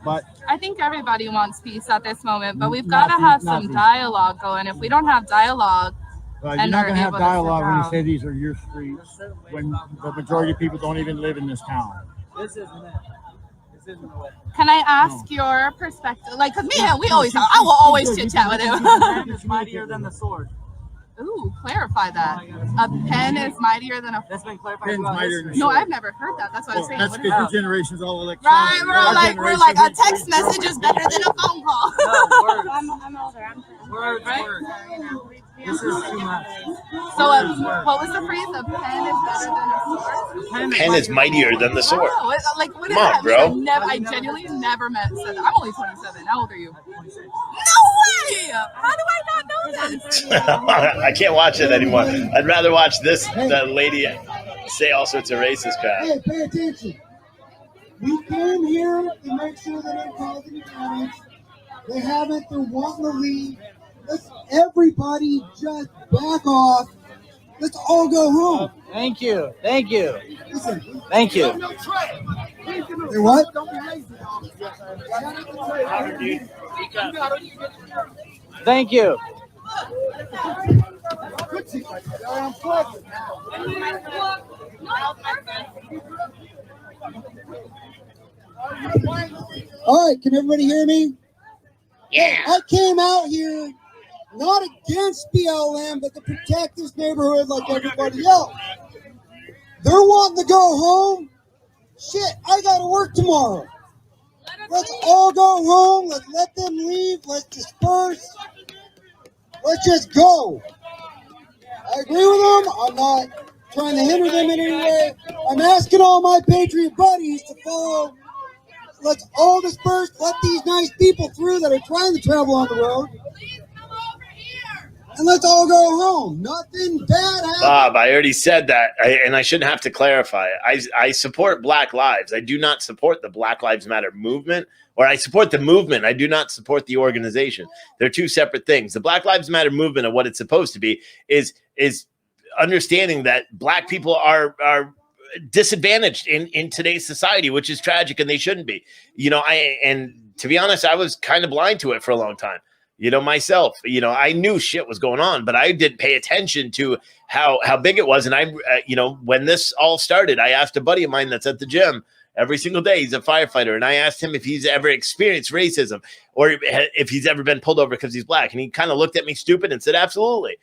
But I think everybody wants peace at this moment, but we've got to have some dialogue going. If we don't have dialogue, you're not going to have dialogue when you say these are your streets, when the majority of people don't even live in this town. This isn't it. This isn't the way. Can I ask your perspective? Like, because me and we always talk. I will always chit chat with him. Pen is mightier than the sword. Ooh, clarify that. A pen is mightier than a. That's been clarified. No, I've never heard that. That's what I'm saying. That's because your generation's all electronic. Right, we're like a text message is better than a phone call. No, words. I'm older. Words, words. This is too much. So, what was the phrase? A pen is better than a sword? A pen is mightier than the sword. Oh, like, what Come on, that bro. mean? I genuinely never said that. I'm only 27. How old are you? No way! How do I not know this? I can't watch it anymore. I'd rather watch the lady say all sorts of racist crap. Hey, pay attention. We came here to make sure they didn't cause any damage. They haven't. They're wanting to leave. Let's everybody just back off. Let's all go home. Thank you. Thank you. Thank you. Hey, what? Thank you. All right, can everybody hear me? Yeah. I came out here not against BLM, but to protect this neighborhood like everybody else. They're wanting to go home. Shit, I gotta work tomorrow. Let's all go home. Let's let them leave. Let's disperse. Let's just go. I agree with them. I'm not trying to hinder them in any way. I'm asking all my patriot buddies to follow. Let's all disperse. Let these nice people through that are trying to travel on the road. And let's all go home. Nothing bad happened. Bob, I already said that, and I shouldn't have to clarify it. I support Black Lives. I do not support the Black Lives Matter movement, or I support the movement. I do not support the organization. They're two separate things. The Black Lives Matter movement, and what it's supposed to be, is understanding that Black people are disadvantaged in today's society, which is tragic, and they shouldn't be. You know, and to be honest, I was kind of blind to it for a long time. You know, myself, you know, I knew shit was going on, but I didn't pay attention to how big it was. And I, you know, when this all started, I asked a buddy of mine that's at the gym every single day. He's a firefighter. And I asked him if he's ever experienced racism or if he's ever been pulled over because he's Black. And he kind of looked at me stupid and said, absolutely.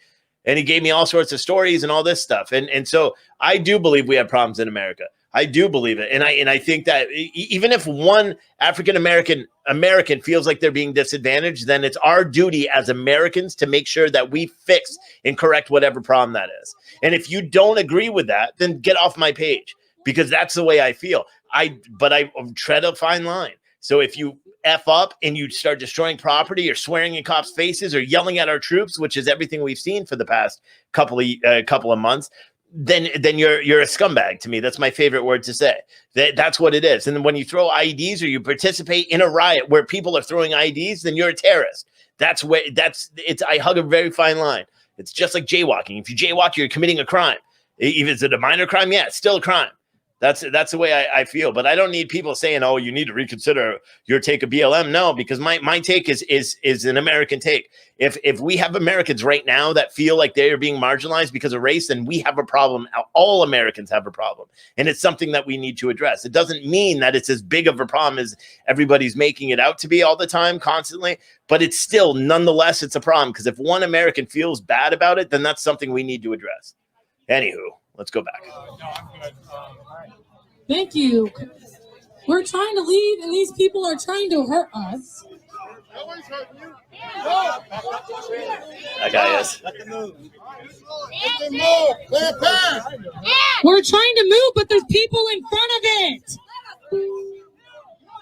And he gave me all sorts of stories and all this stuff. And so I do believe we have problems in America. I do believe it. And I think that even if one African-American feels like they're being disadvantaged, then it's our duty as Americans to make sure that we fix and correct whatever problem that is. And if you don't agree with that, then get off my page, because that's the way I feel. But I tread a fine line. So if you F up and you start destroying property or swearing in cops' faces or yelling at our troops, which is everything we've seen for the past couple of months, then you're a scumbag to me. That's my favorite word to say. That's what it is. And then when you throw IEDs or you participate in a riot where people are throwing IEDs, then you're a terrorist. I hug a very fine line. It's just like jaywalking. If you jaywalk, you're committing a crime. If it's a minor crime, yeah, it's still a crime. That's the way I feel. But I don't need people saying, oh, you need to reconsider your take of BLM. No, because my take is an American take. If we have Americans right now that feel like they are being marginalized because of race, then we have a problem. All Americans have a problem. And it's something that we need to address. It doesn't mean that it's as big of a problem as everybody's making it out to be all the time, constantly. But it's still, nonetheless, it's a problem. Because if one American feels bad about it, then that's something we need to address. Anywho, let's go back. Thank you. We're trying to leave, and these people are trying to hurt us. That guy is. We're trying to move, but there's people in front of it.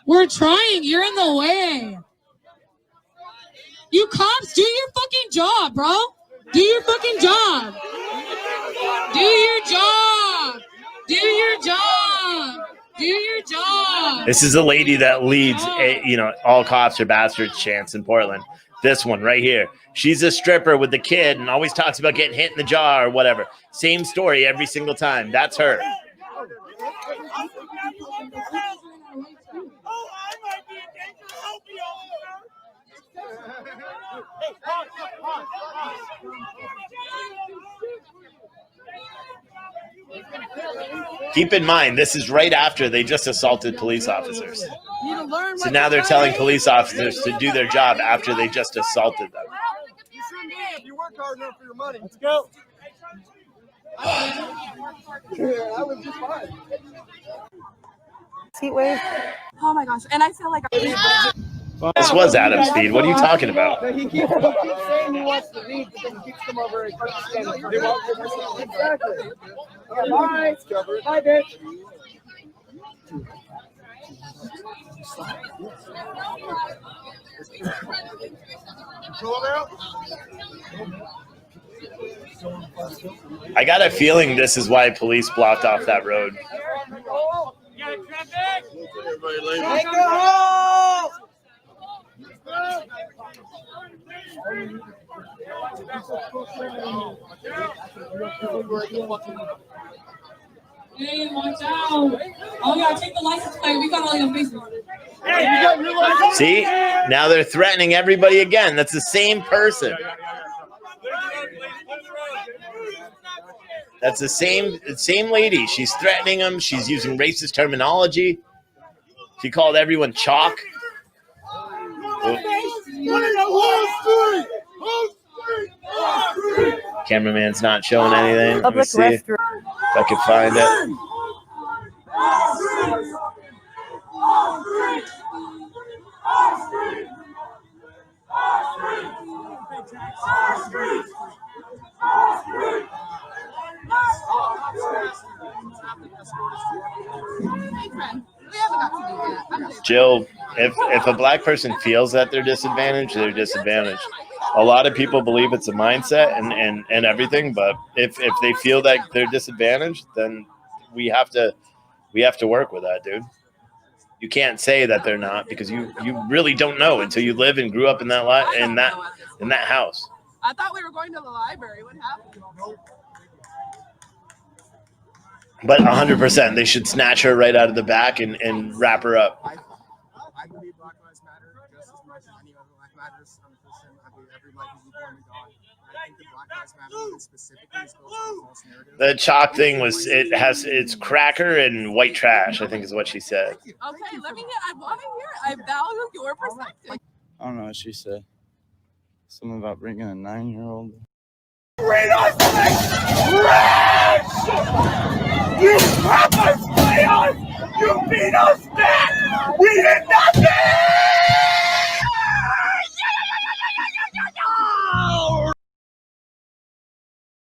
We're trying. You're in the way. You cops, do your fucking job, bro. Do your fucking job. Do your This is a lady that leads all cops are bastards chants in Portland. This one right here. She's a stripper with the kid and always talks about getting hit in the jaw or whatever. Same story every single time. That's her. Keep in mind, this is right after they just assaulted police officers. So now they're telling police officers to do their job after they just assaulted them. You work hard enough for your money. Let's go. Yeah, I was just fine. Heat wave. Oh my gosh. And I feel like This was Adam Speed. What are you talking about? He keeps saying he wants to leave, but then he keeps come over and stand in front of him. Exactly. Bye. Bye, bitch. I got a feeling this is why police blocked off that road. Take her home. Hey, watch out. Oh, yeah, take the license plate. We got all your faces. Hey, you got your license. See? Now they're threatening everybody again. That's the same person. That's the same lady. She's threatening them. She's using racist terminology. She called everyone chalk. Cameraman's not showing anything. Let me see if I can find it. Jill, if a black person feels that they're disadvantaged, they're disadvantaged. A lot of people believe it's a mindset and everything, but if they feel that they're disadvantaged, then we have to work with that, dude. You can't say that they're not, because you really don't know until you live and grew up in that house. I thought we were going to the library. What happened? But 100%, they should snatch her right out of the back and wrap her up. I believe Black Lives Matter just as much as any other Black matters. I'm a Christian. I believe every life is equal in God. I think the Black Lives Matter movement specifically is built on a false narrative. The chalk thing it's cracker and white trash, I think is what she said. Okay, let me hear. I want to hear. I value your perspective. I don't know what she said. Something about bringing a 9-year-old. Read us, you purposely us! You beat us back! We